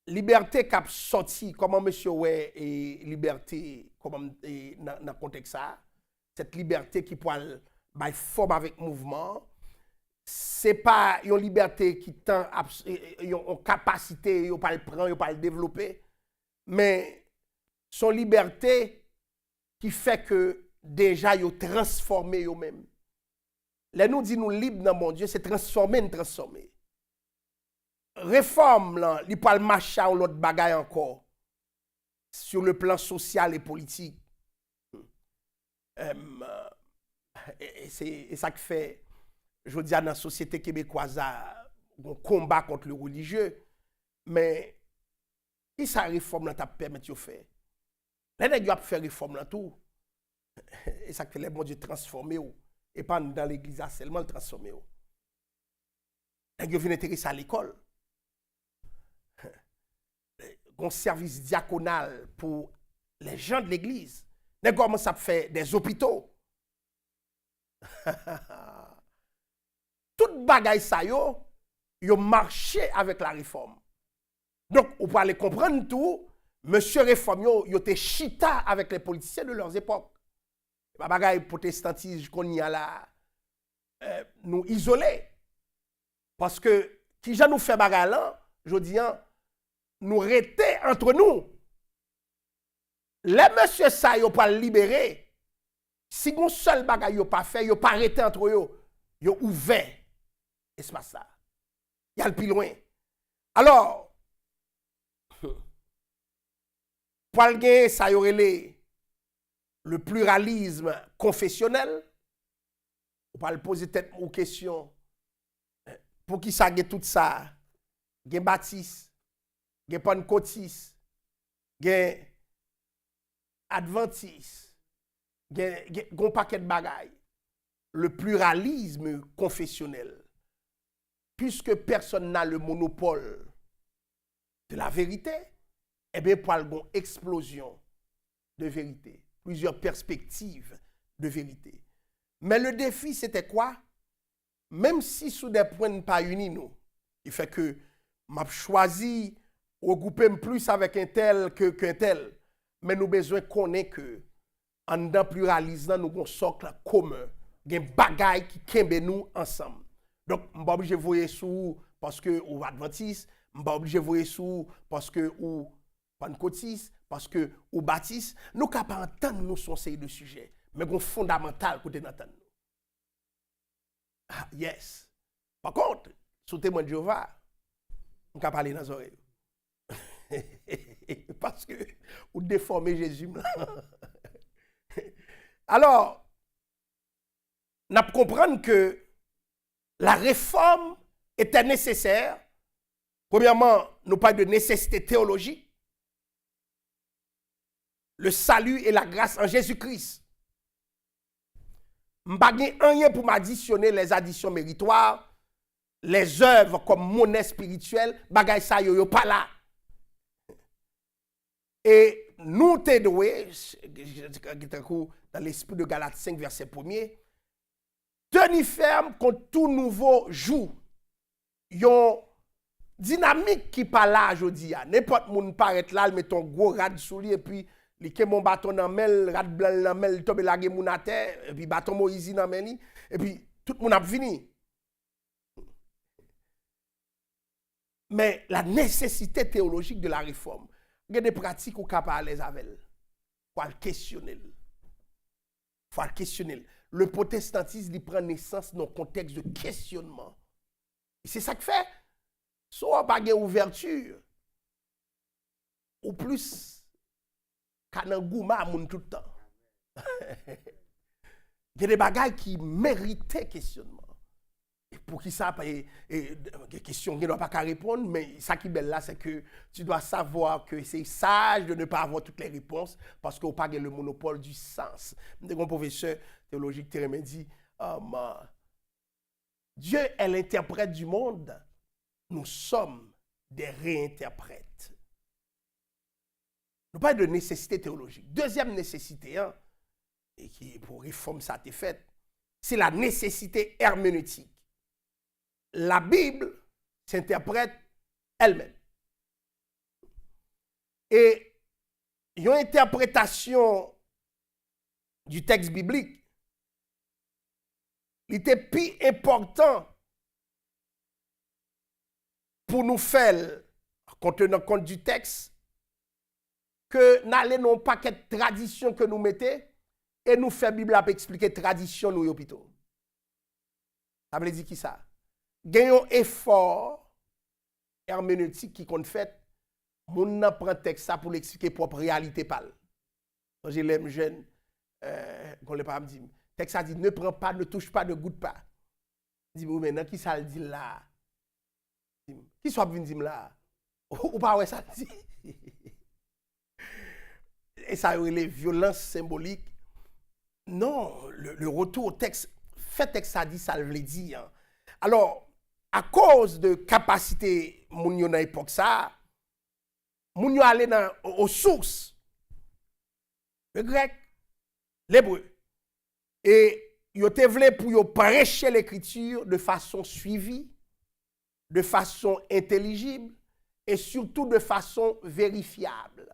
Liberté qui a sorti, comment monsieur ouais, et liberté, comment dans le contexte ça, cette liberté qui peut by forme avec mouvement, c'est pas une liberté qui tend une capacité, on pas le prendre, on pas le développer, mais son liberté qui fait que déjà yo transformé yo même. Les nous dit nous libres dans mon Dieu, c'est transformer. Réforme là, il pas le machin ou l'autre bagaille encore sur le plan social et politique. C'est ça qui fait, je veux dire, dans la société québécoise, on combat contre le religieux, mais qui ça réforme là t'a permettre de faire? Les nèg yo a faire réforme là tout. Et ça fait les bon Dieu transformer et pas dans l'église seulement transformer. Nèg yo vinn intéresser à l'école. Un service diaconal pour les gens de l'église. Nèg commence à faire des hôpitaux. Tout bagay ça yo marché avec la réforme. Donc, vous pouvez aller comprendre tout. Monsieur réforme yo te chita avec les politiciens de leurs époques. Pas bagay protestantisme qu'on y a là nous isoler. Parce que qui ja nous fait bagay là, je dis nous rester entre nous. Les monsieur ça yo pas libérer. Si gon seul bagay yo pas fait, yo pas arrêté entre yo ouvert espace ça. Il y a le plus loin. Alors pour gagner ça y aurait le pluralisme confessionnel. On va poser tête aux questions. Pour qui ça gagne tout ça? Gagne baptiste, gagne pentecôtiste, gagne adventiste, gagne un paquet de bagailles. Le pluralisme confessionnel. Puisque personne n'a le monopole de la vérité, eh bien, pour une explosion de vérité, plusieurs perspectives de vérité. Mais le défi, c'était quoi? Même si sous des points pas unis, nous, il fait que m'a choisi regrouper plus avec un tel qu'un tel, mais nous besoin connaître que en dans pluralisme, nous avons un socle commun, un bagage qui kembe nous ensemble. Donc, je ne suis pas obligé de voir sous parce que ou adventiste, je ne suis pas obligé de voir sous parce que ou pentecôtiste, parce que ou baptiste, nous ne pouvons pas entendre nous son série de sujets, mais c'est fondamental côté d'entendre. Ah, yes. Par contre, sous témoin de Jéhovah, on peut parler dans les oreilles. Parce que vous déformez Jésus. Alors, nous comprenons que la réforme était nécessaire. Premièrement, nous parlons de nécessité théologique. Le salut et la grâce en Jésus-Christ. Je n'ai pas rien pour m'additionner les additions méritoires, les œuvres comme monnaie spirituelle, bagay sa yo pas là. Et nous t'aidons, dans l'esprit de Galates 5, verset 1er, tenir ferme contre tout nouveau joug. Yon dynamique qui pas là aujourd'hui. N'importe moun paraît là, met ton gros rad sous lui et puis li ke mon bâton dans mel, rad blanc dans mel, tombe lage moun à terre et puis bâton Moïse dans mel et puis tout le monde a fini. Mais la nécessité théologique de la réforme, il y a des pratiques où capable à l'aise avec elle. Faut le questionner. Faut le questionner. Le protestantisme il prend naissance dans le contexte de questionnement. Et c'est ça que fait. Soit pas de ouverture, ou plus kanangouma moun tout le temps. Il y a des bagages qui méritaient questionnement. Et pour qui ça, des questions qui ne doivent pas répondre, mais ça qui est belle là, c'est que tu dois savoir que c'est sage de ne pas avoir toutes les réponses parce qu'on n'a pas le monopole du sens. Mon professeur théologique Térémé dit, Dieu est l'interprète du monde, nous sommes des réinterprètes. Nous parlons de nécessité théologique. Deuxième nécessité, et qui pour réforme ça a été faite, c'est la nécessité herméneutique. La Bible s'interprète elle-même. Et une interprétation du texte biblique, il était plus important pour nous faire, en tenant compte du texte, que n'allez non pas quelle tradition que nous mettons et nous faire Bible à expliquer tradition nous hôpitaux. Ça veut dire qui ça? Gagnons effort herméneutique qui compte fait, mon prend texte ça pour l'expliquer propre réalité pâle. Quand j'ai l'aime jeune, qu'on les pas me dit, texte ça dit ne prends pas, ne touche pas, ne goûte pas. Dis moi maintenant qui ça le dit là? Qui soit venu dire là? Ou pas ouais ça dit? Et ça les violences symboliques. Non, le retour au texte, fait texte ça dit ça le dit. Hein. Alors, à cause de capacité moun yo dans l'époque ça, moun yo allé aux sources, le grec, l'hébreu, et yo te vle pour yo prêcher l'écriture de façon suivie, de façon intelligible et surtout de façon vérifiable.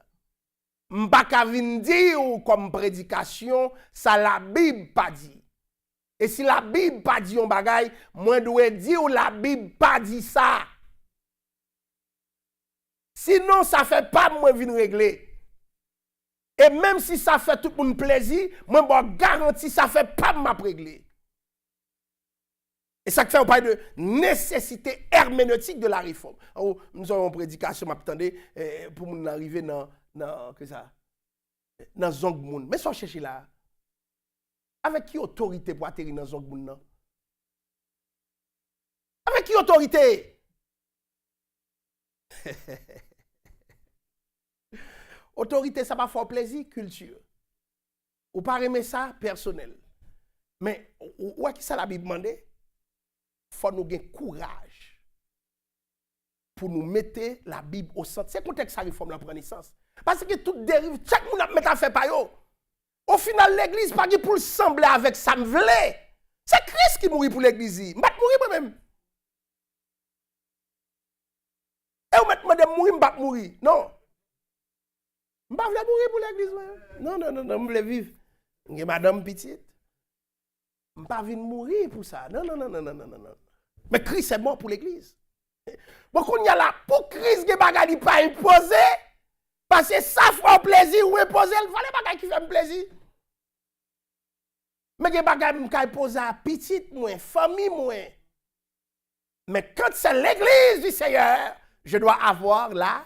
M'pa vin dire comme prédication, ça la Bible pas dit. Et si la Bible pas dit un bagay, moi dois dire la Bible pas dit ça. Sinon ça fait pas moi vinn régler. Et même si ça fait tout le monde plaisir, moi bon garantie ça fait pas m'a régler. Et ça fait on parle de nécessité herméneutique de la réforme. Alors, nous avons une prédication m'attendez pour nous arriver dans que ça dans zong moun. Mais ça chercher là. Avec qui autorité pour atterrir dans zong moun nan? Avec qui autorité? Autorité ça pas faire plaisir culture. Ou pas aimer ça personnel. Mais où est-ce que ça la Bible demande? Faut nous gagner courage pour nous mettre la Bible au centre. C'est contexte ça réforme la naissance. Parce que tout dérive, chaque monde a mis à faire par yo. Au final, l'église pas pour sembler avec ça me vle. C'est Christ qui mourit pour l'église. M'pas mourir moi-même. Et vous mettez de mourir, m'pas mourir. Non. M'pas vle mourir pour l'église. Non, m'vle vivre. M'ge madame petite. M'pas vle mourir pour ça. Non. Mais Christ est mort pour l'église. Bon, qu'on y a là, pour Christ, que bagay pas imposé. Parce que ça fait plaisir ou imposer, il fallait pas qui fait plaisir. Mais que bagay m'ka imposer à petite moins, famille moins. Mais quand c'est l'église du Seigneur, je dois avoir la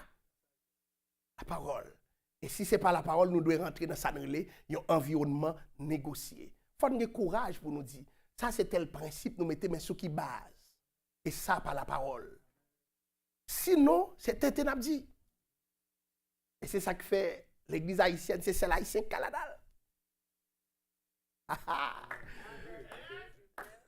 parole. Et si c'est pas la parole, nous devons rentrer dans un environnement négocié. Il faut avoir courage pour nous dire, ça c'est tel principe, nous mettons mais sur qui base. Et ça par la parole. Sinon, c'est un dit. Et c'est ça que fait l'église haïtienne, c'est celle haïtienne Canada.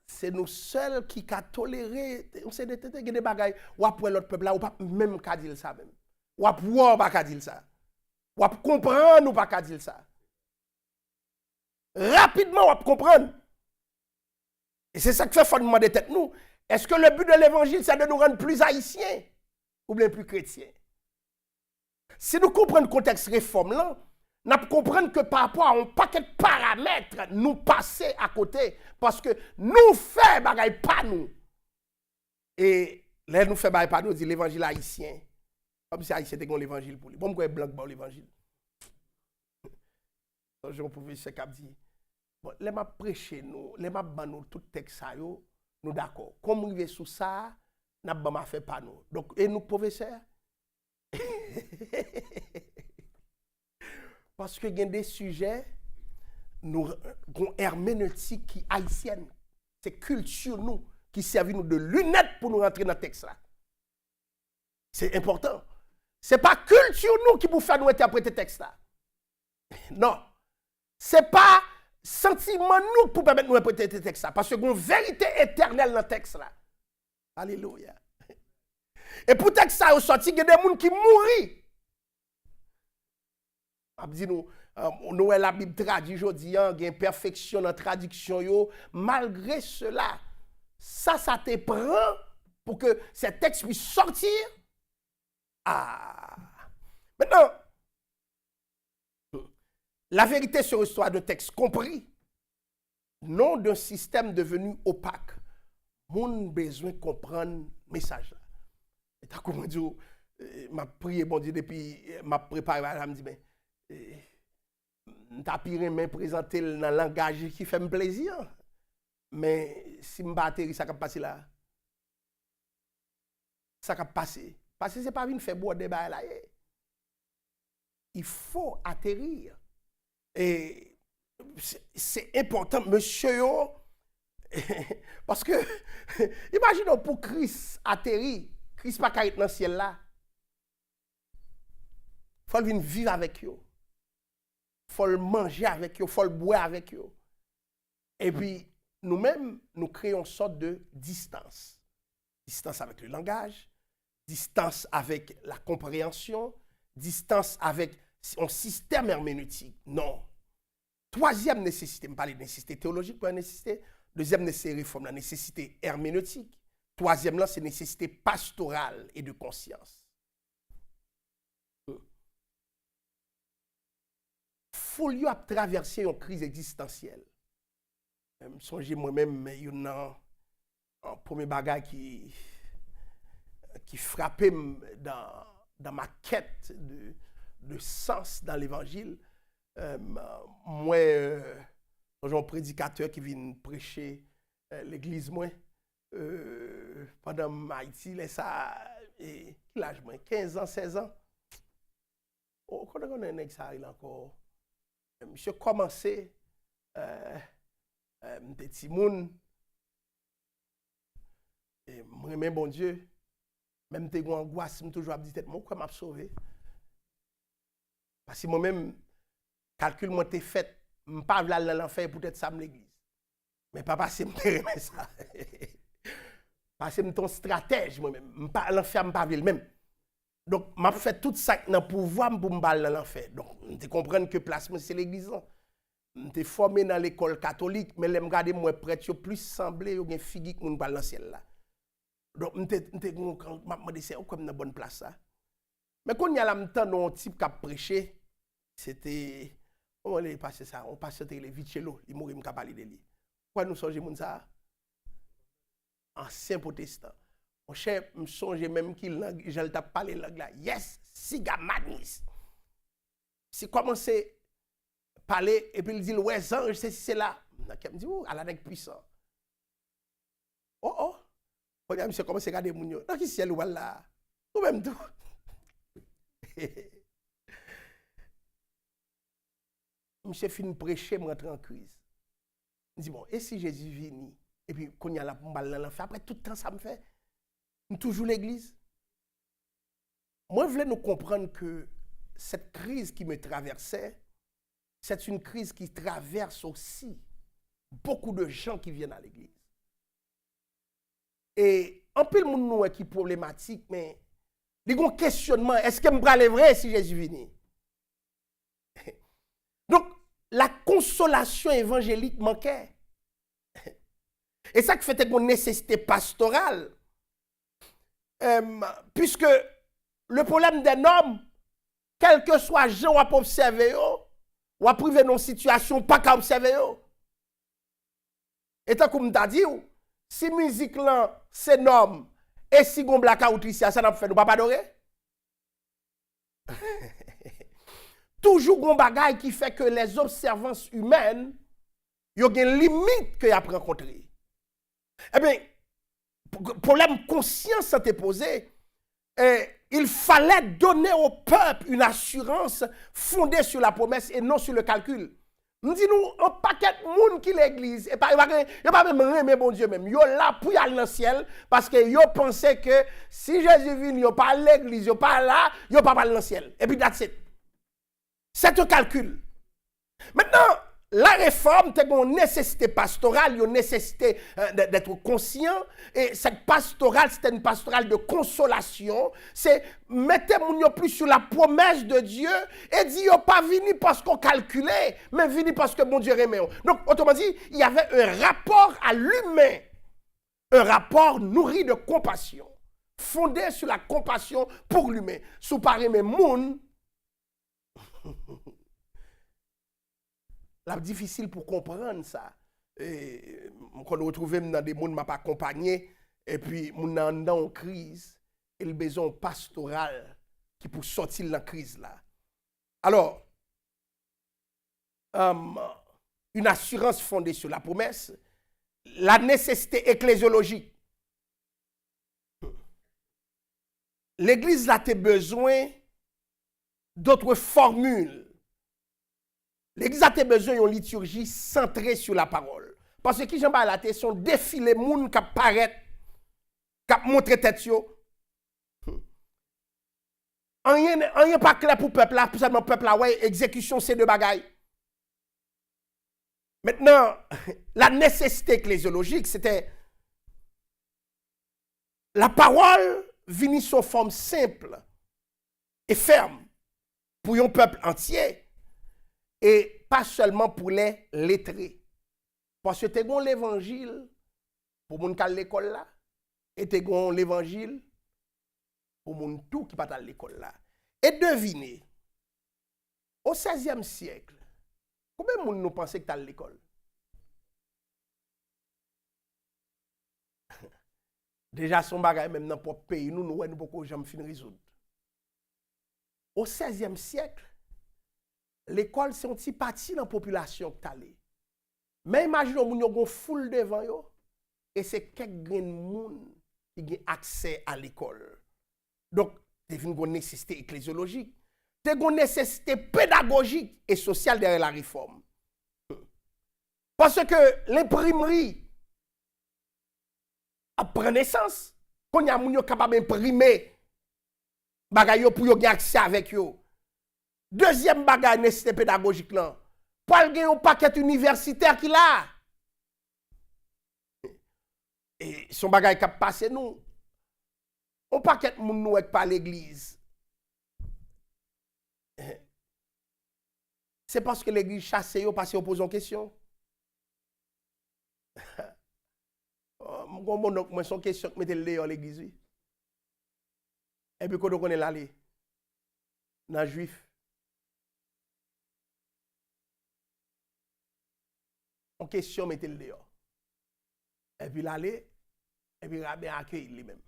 C'est nous seuls qui a toléré, on sait des bagailles, ou après l'autre peuple là, ou pas même qu'à dire ça même. Ou après pas qu'à dire ça. Ou comprendre ou pas qu'à dire ça. Rapidement, on comprendre. Et c'est ça que fait fondement de tête nous. Est-ce que le but de l'évangile, c'est de nous rendre plus haïtiens ou bien plus chrétiens? Si nous comprenons le contexte réforme là, nous comprenons que par rapport à un paquet de paramètres, nous passer à côté parce que nous faisons bagaille pas nous. Et là, nous faisons bagaille pas nous, dit l'évangile haïtien. Comme si haïtien était l'évangile pour lui. Bon, moi, blanc pour l'évangile. Donc, je pouvais se cap dire. Bon, les m'a prêché nous, les m'a ban nous tout texte ça yo, nous d'accord. Comme river sous ça, n'a pas m'a fait pas nous. Donc et nous professeurs parce que il y a des sujets nous herméneutique qui haïtienne. C'est culture nous qui servent nous de lunettes pour nous rentrer dans le texte là. C'est important. C'est pas culture nous qui vous fait nous interpréter le texte là. Non. C'est pas sentiment nous pour permettre nous interpréter le texte là. Parce que y a une vérité éternelle dans le texte là. Alléluia. Et pour le texte ça, il y a des gens qui mourent. Nous, la Bible traduit aujourd'hui, il y a une perfection dans la traduction. Malgré cela, ça te prend pour que ce texte puisse sortir. Ah. Maintenant, la vérité sur l'histoire de texte compris, non d'un système devenu opaque. Mon besoin de comprendre le message là. Et t'as comment dire, m'a prié bon Dieu depuis m'a préparé, elle me dit mais t'as pire mais présenter dans le langage qui fait me plaisir. Mais si me batterie ça va passer là. Ça va passer parce que c'est pas une fait boire débat là. Il faut atterrir. Et c'est important monsieur yo, parce que imaginons pour Christ atterrir, Christ pas qu'à être dans le ciel là. Faut venir vivre avec eux. Faut le manger avec eux, faut le boire avec eux. Et puis nous-mêmes nous créons une sorte de distance. Distance avec le langage, distance avec la compréhension, distance avec un système herméneutique. Non. Troisième nécessité, je parle de nécessité théologique pour la nécessité. Deuxième nécessité réforme, la nécessité herméneutique. Troisième là, c'est nécessité pastorale et de conscience. Faut a traversé une crise existentielle. Je songe moi-même, il y a un premier bagage qui frappait dans ma quête de sens dans l'évangile. Moi, un prédicateur qui vient prêcher l'église, moi, pendant Haïti, ça, quel âge, 15 ans, 16 ans. Oh, quand on a un ex encore, monsieur commencé, petit moun, et moi, même bon Dieu, même t'es angoisse, je toujours dit tête, moi, quoi m'a sauvé. Parce que moi-même, calcul moi t'es fait, je pas là dans l'enfer pour être ça l'église. Mais papa c'est me remet ça. Parce que je ton stratège moi-même, pas l'enfer pas le même. Donc m'a fait tout ça dans pouvoir pour me balle dans l'enfer. Donc tu comprends que placement c'est l'église. Tu es formé dans l'école catholique mais les regarder moi prêtre plus semblé ou gen figue qui moun balle dans ciel là. Donc m'a demandé c'est comme dans bonne place ça. Mais quand il y a là temps un type qui a prêché, c'était comment on est passé ça, on passe les Vicello, il mourit m'ka parler de lui. Pourquoi nous songe moun ça? Ancien protestant. Mon cher, me songe même qu'il langue, je t'a parlé langue là. Yes, siga madness. Si commencer parler et puis il dit ouais ange c'est là. Il me dit oh, elle a nèg puissant. Oh. Quand monsieur commence à regarder moun yo. Dans qui ciel ou là? Ou même tout. Monsieur fin prêcher, me rentre en crise. Je dis bon, et si Jésus vient et puis quand il y a la balle dans l'enfer, après tout le temps ça me fait toujours l'église. Moi je voulais nous comprendre que cette crise qui me traversait, c'est une crise qui traverse aussi beaucoup de gens qui viennent à l'église. Et un peu le monde qui est problématique, mais il y a un questionnement, est-ce que je vais aller vrai si Jésus vient? Donc, la consolation évangélique manquait. Et ça qui fait une nécessité pastorale. Puisque le problème d'un homme, quel que soit gens ou à observer, ou à priver dans une situation pas qu'à observer. Et tant comme t'as dit, si musique là, c'est norme, et si on blackout ici, ça n'a pas fait, nous pas adorer. Toujours un bagage qui fait que les observances humaines, il y a une limite que y a rencontré. Eh bien, problème conscience s'était posé. Il fallait donner au peuple une assurance fondée sur la promesse et non sur le calcul. Nous disons, un paquet de monde qui l'église, et pas même aimer bon Dieu même. Yo là pour y aller dans le ciel, parce que yo pensait que si Jésus vient, yo pas à l'église, yo pas là, yo pas aller dans le ciel. Et puis that's it. C'est un calcul. Maintenant, la réforme, c'est une nécessité pastorale, une nécessité d'être conscient. Et cette pastorale, c'est une pastorale de consolation. C'est mettez-moi plus sur la promesse de Dieu et dit, pas venu parce qu'on calculait, mais venu parce que mon Dieu aimait. Donc, autrement dit, il y avait un rapport à l'humain, un rapport nourri de compassion, fondé sur la compassion pour l'humain. Sous pareil, mais moun, c'est difficile pour comprendre ça. Et quand on retrouve dans des mondes m'a pas accompagné et puis mon dans une crise et le besoin pastoral qui pour sortir de la crise là. Alors une assurance fondée sur la promesse, la nécessité ecclésiologique. L'église a besoin d'autres formules. L'église a besoin d'une liturgie centrée sur la parole. Parce que qui j'en parle là, sont défilés moun qui paraît, qui montrent tête yo. Rien pas clair pour peuple là, pour seulement peuple là, ouais, exécution c'est deux bagailles. Maintenant, la nécessité ecclésiologique, c'était la parole venue sous forme simple et ferme pour un peuple entier. Et pas seulement pour les lettrés. Parce que tu as l'évangile pour les gens qui à l'école là, et tu as l'évangile pour les gens tout qui pas à l'école là. Et devinez, au XVIe siècle, combien de gens nous pensaient que tu à l'école? Déjà, son bagage même dans notre pays, nous ne pouvons jamais finir résoudre. Au XVIe siècle, l'école, c'est un petit parti dans la population qui est allée. Mais imaginons qu'il y a une foule devant eux, et c'est quelques gens qui ont accès à l'école. Donc, il y a une nécessité ecclésiologique, il y a une nécessité pédagogique et sociale derrière la réforme. Parce que l'imprimerie prend naissance, quand il y a des gens capables d'imprimer, bagaille pour avoir accès avec eux. Deuxième bagage nécessité pédagogique là, pour gagner un paquet universitaire qui là. Et son bagage qui a passé nous. Un paquet de monde nous pas l'église. C'est parce que l'église chasse yo parce qu'on pose une question. Moi son question que mettez le l'église. Et puis quand on est allé dans juif. En question, mettez le dehors. Et puis l'aller, et puis rabais accueillir lui-même.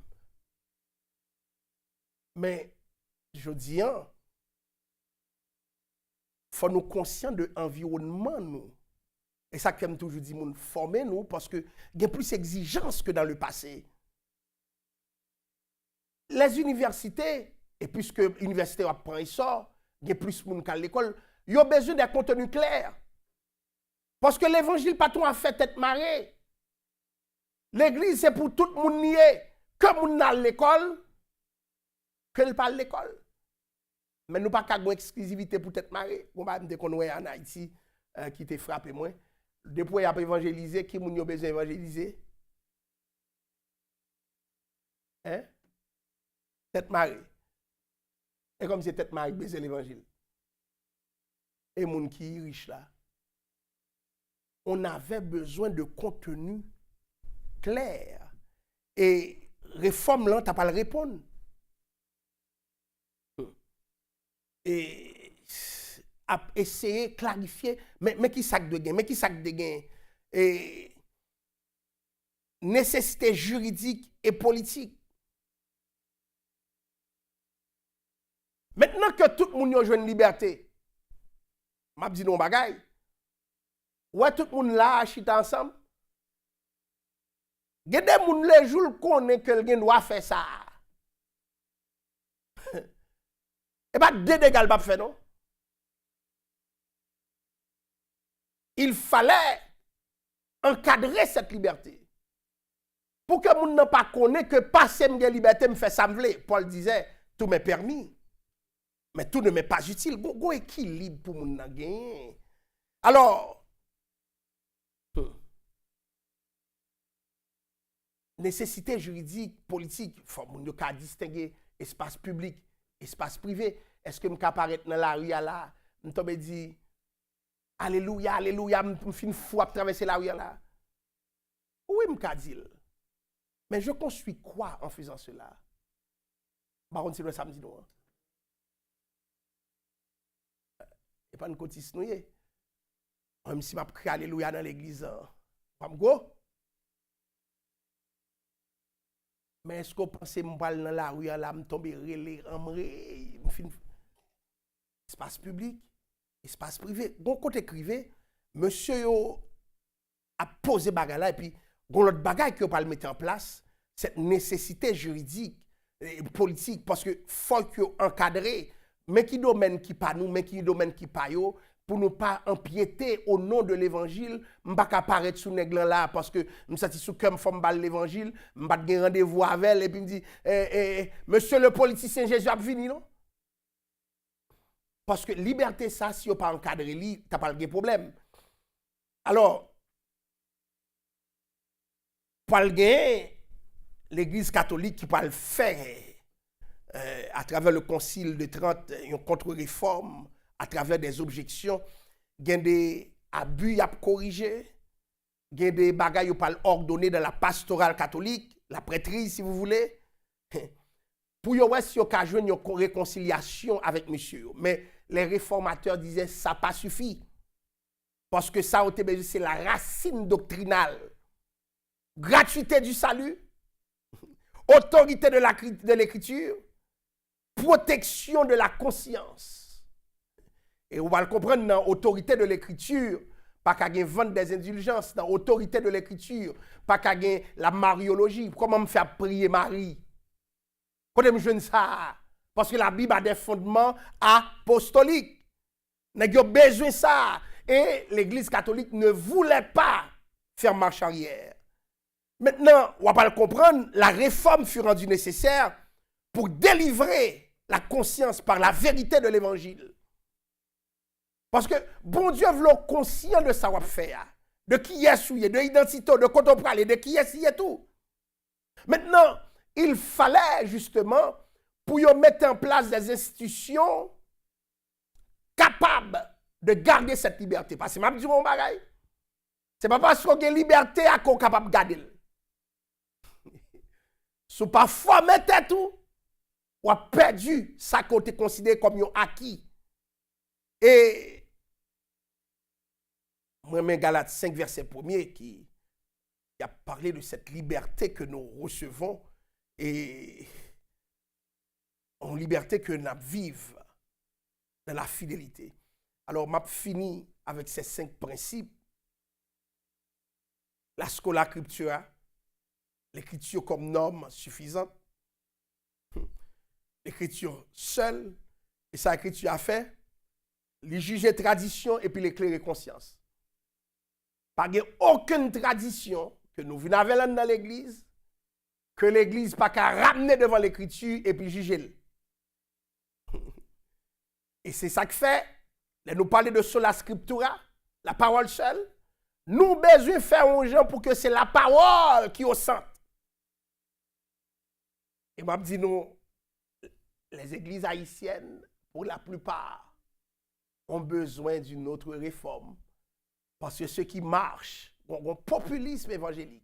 Mais, je dis, il faut nous conscients de l'environnement, nous. Et ça, comme toujours dit, nous former nous, parce que il y a plus d'exigences que dans le passé. Les universités, et puisque l'université apprend ça, il y a plus de monde qu'à l'école, ils ont besoin d'un contenu clair. Parce que l'évangile patron a fait tête marée. L'église, c'est pour tout le monde nier. Que le monde à l'école, que le parle l'école. Mais nous pas qu'à une exclusivité pour tête marée. On va me dire qu'on est en Haïti, qui t'a frappé moi. Depuis qu'il a évangélisé, qui moun yo besoin évangéliser? Hein? Tête marée. Et comme c'est tête marée, baisser l'évangile. et moun qui riche là, on avait besoin de contenu clair. Et réforme là, tu n'as pas le répondre. Et essayer de clarifier, mais qui sac de gain, et nécessité juridique et politique. Maintenant que tout le monde a une liberté, m'a dit non bagay. Ouais, tout le monde là chita ensemble. Gen des moun les jours connaît que quelqu'un doit faire ça. Et pas deux dégâts pas faire non. Il fallait encadrer cette liberté. Pour que moun n'a pas connaît que passer m'gen liberté me fait ça m'vle. Paul disait tout m'est permis. Mais tout ne m'est pas utile. Go équilibre pour moun nan gagner. Alors nécessité juridique, politique, faut moun yo ka distinguer espace public, espace privé. Est-ce que m'ka paraître dans la rue là, m'tombe dit alléluia, alléluia, m'fin fou à traverser la rue là. Oui, m'ka dit. Mais je construis quoi en faisant cela? Par contre, c'est le samedi non. Et pas une cotisse nouye. Même si m'a crié alléluia dans l'église, pas m'go. Mais est-ce qu'on pense que je vais dans la rue, là, je tombe relé, espace public, espace privé. Bon côté privé, monsieur a posé bagay là et puis gon l'autre bagay que pas le mettre en place, cette nécessité juridique et politique parce que faut que encadrer mais qui domaine qui pas nous, mais qui domaine qui pas yo pour ne pas empiéter au nom de l'évangile, m'pa ka paraître sous nèg là parce que m'sati sous comme femme bal l'évangile, m'pa gen rendez-vous avec elle et puis me dit monsieur le politicien Jésus a venu non? Parce que liberté ça si on pas encadré li, t'as pas de problème. Alors pour l'église catholique qui peut le faire à travers le concile de Trente, une contre-réforme à travers des objections, il y a des abus à corriger, il y a des bagailles à ordonner dans la pastorale catholique, la prêtrise si vous voulez, pour y avoir si on jouer une réconciliation avec monsieur. Mais les réformateurs disaient ça pas suffit. Parce que ça, c'est la racine doctrinale. Gratuité du salut, autorité de l'écriture, protection de la conscience. Et on va le comprendre dans l'autorité de l'écriture, pas qu'à vendre des indulgences, dans l'autorité de l'écriture, pas qu'à la mariologie. Comment me faire prier Marie? Quand je jeune ça, parce que la Bible a des fondements apostoliques. Nous avons besoin de ça. Et l'Église catholique ne voulait pas faire marche arrière. Maintenant, on va pas le comprendre, la réforme fut rendue nécessaire pour délivrer la conscience par la vérité de l'Évangile. Parce que bon Dieu veut conscient de ça qu'on faire, de qui est souillé, de l'identité, de quoi on parle, de qui est tout. Maintenant, il fallait justement pour y mettre en place des institutions capables de garder cette liberté. Parce que je dis mon bagay, c'est pas parce qu'on a liberté qu'on est capable de garder. Si parfois mettez tout, on a perdu ça qu'on te considéré comme un acquis. Et moi, je Galates 5, verset 1er, qui a parlé de cette liberté que nous recevons et en liberté que nous vivons dans la fidélité. Alors, je finis avec ces 5 principes. La scola scriptura, l'écriture comme norme suffisante, l'écriture seule, et ça, l'écriture a fait, les juger tradition et puis l'éclairer conscience. Pas aucune tradition que nous venons dans l'église, que l'église pas qu'à ramener devant l'écriture et puis juger. Et c'est ça que fait, nous parler de sola scriptura, la parole seule, nous besoin de faire aux gens pour que c'est la parole qui est au centre. Et moi, je dis nous, les églises haïtiennes, pour la plupart, ont besoin d'une autre réforme. Parce que ceux qui marchent, ont un populisme évangélique.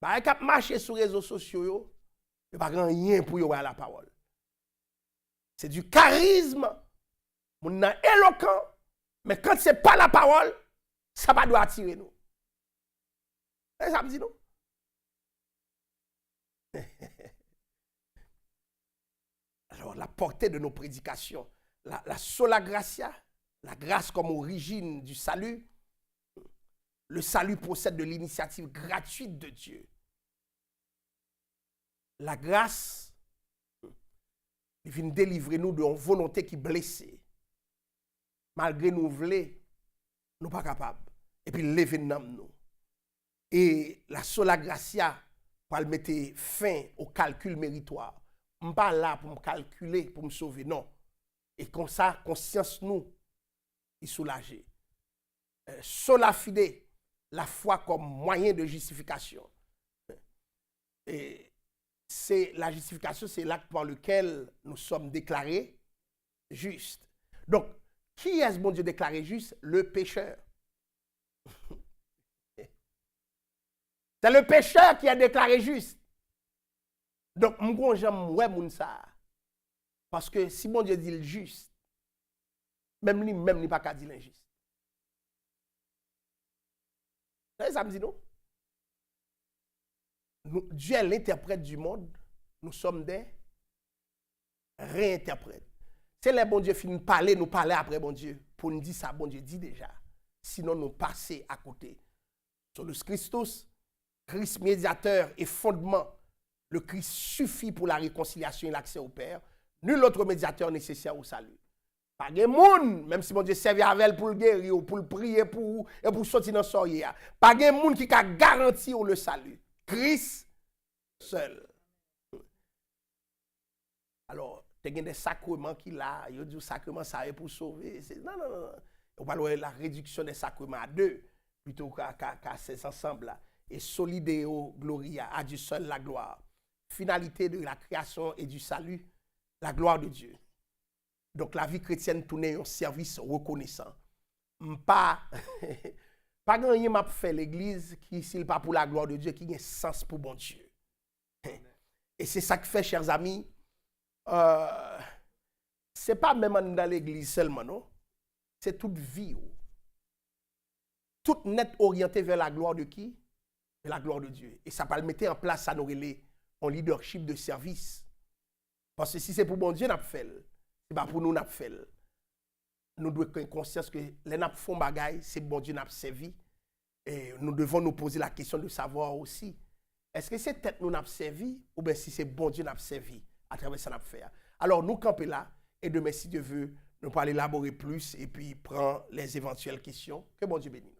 Bah, ils marchent sur les réseaux sociaux, il n'y a pas rien pour y avoir la parole. C'est du charisme, on est éloquent, mais quand ce n'est pas la parole, ça va doit attirer nous. Et ça me dit non? Alors, la portée de nos prédications, la sola gratia, la grâce comme origine du salut, le salut procède de l'initiative gratuite de Dieu. La grâce, il vient délivrer nous d'une volonté qui est blessée. Malgré nous voulons, nous pas capables. Et puis lever nous. Et la sola gratia, pour mettre fin au calcul méritoire. Je ne suis pas là pour me calculer, pour me sauver, non. Et comme ça, conscience nous est soulagée. Sola fide, la foi comme moyen de justification. Et c'est la justification, c'est l'acte par lequel nous sommes déclarés justes. Donc, qui est-ce bon Dieu déclaré juste? Le pécheur. C'est le pécheur qui est déclaré juste. Donc, j'aime ouais ça. Parce que si bon Dieu dit le juste, même lui pas qu'à dire l'injuste. Ça me dit non? Dieu est l'interprète du monde. Nous sommes des réinterprètes. C'est les bon Dieu finit de parler, nous parler après bon Dieu. Pour nous dire ça, bon Dieu dit déjà. Sinon, nous passer à côté. Sur le Christus, Christ médiateur et fondement. Le Christ suffit pour la réconciliation et l'accès au Père. Nul autre médiateur nécessaire au salut. Pas de monde, même si mon Dieu servait avec elle pour le guérir, pour le prier pour et pour sortir dans soirée. Pas de monde qui a garanti le salut. Christ seul. Alors, il y a des sacrements qu'il a, il y a des sacrements ça est pour sauver. Non. On parle de la réduction des sacrements à deux, plutôt qu'à ces ensembles-là. Et solideo gloria, à Dieu seul la gloire. Finalité de la création et du salut, la gloire de Dieu. Donc la vie chrétienne tourne un service reconnaissant. Pas grand m'a fait l'église qui s'il pas pour la gloire de Dieu qui a sens pour bon Dieu. Et c'est ça que fait, chers amis, c'est pas même dans l'église seulement, non? C'est toute vie. Toute net orientée vers la gloire de qui? De la gloire de Dieu. Et ça va le mettre en place à nous relayer en leadership de service. Parce que si c'est pour bon Dieu, nous fait. C'est pas pour nous, nous fait. Nous devons avoir conscience que les nous font bagaille, c'est bon Dieu nous servi. Et nous devons nous poser la question de savoir aussi, est-ce que c'est tête nous nous servi ou bien si c'est bon Dieu nous servi à travers ça nous fait. Alors nous camper là et demain si Dieu veut, nous pourrons élaborer plus et puis prendre les éventuelles questions. Que bon Dieu bénisse.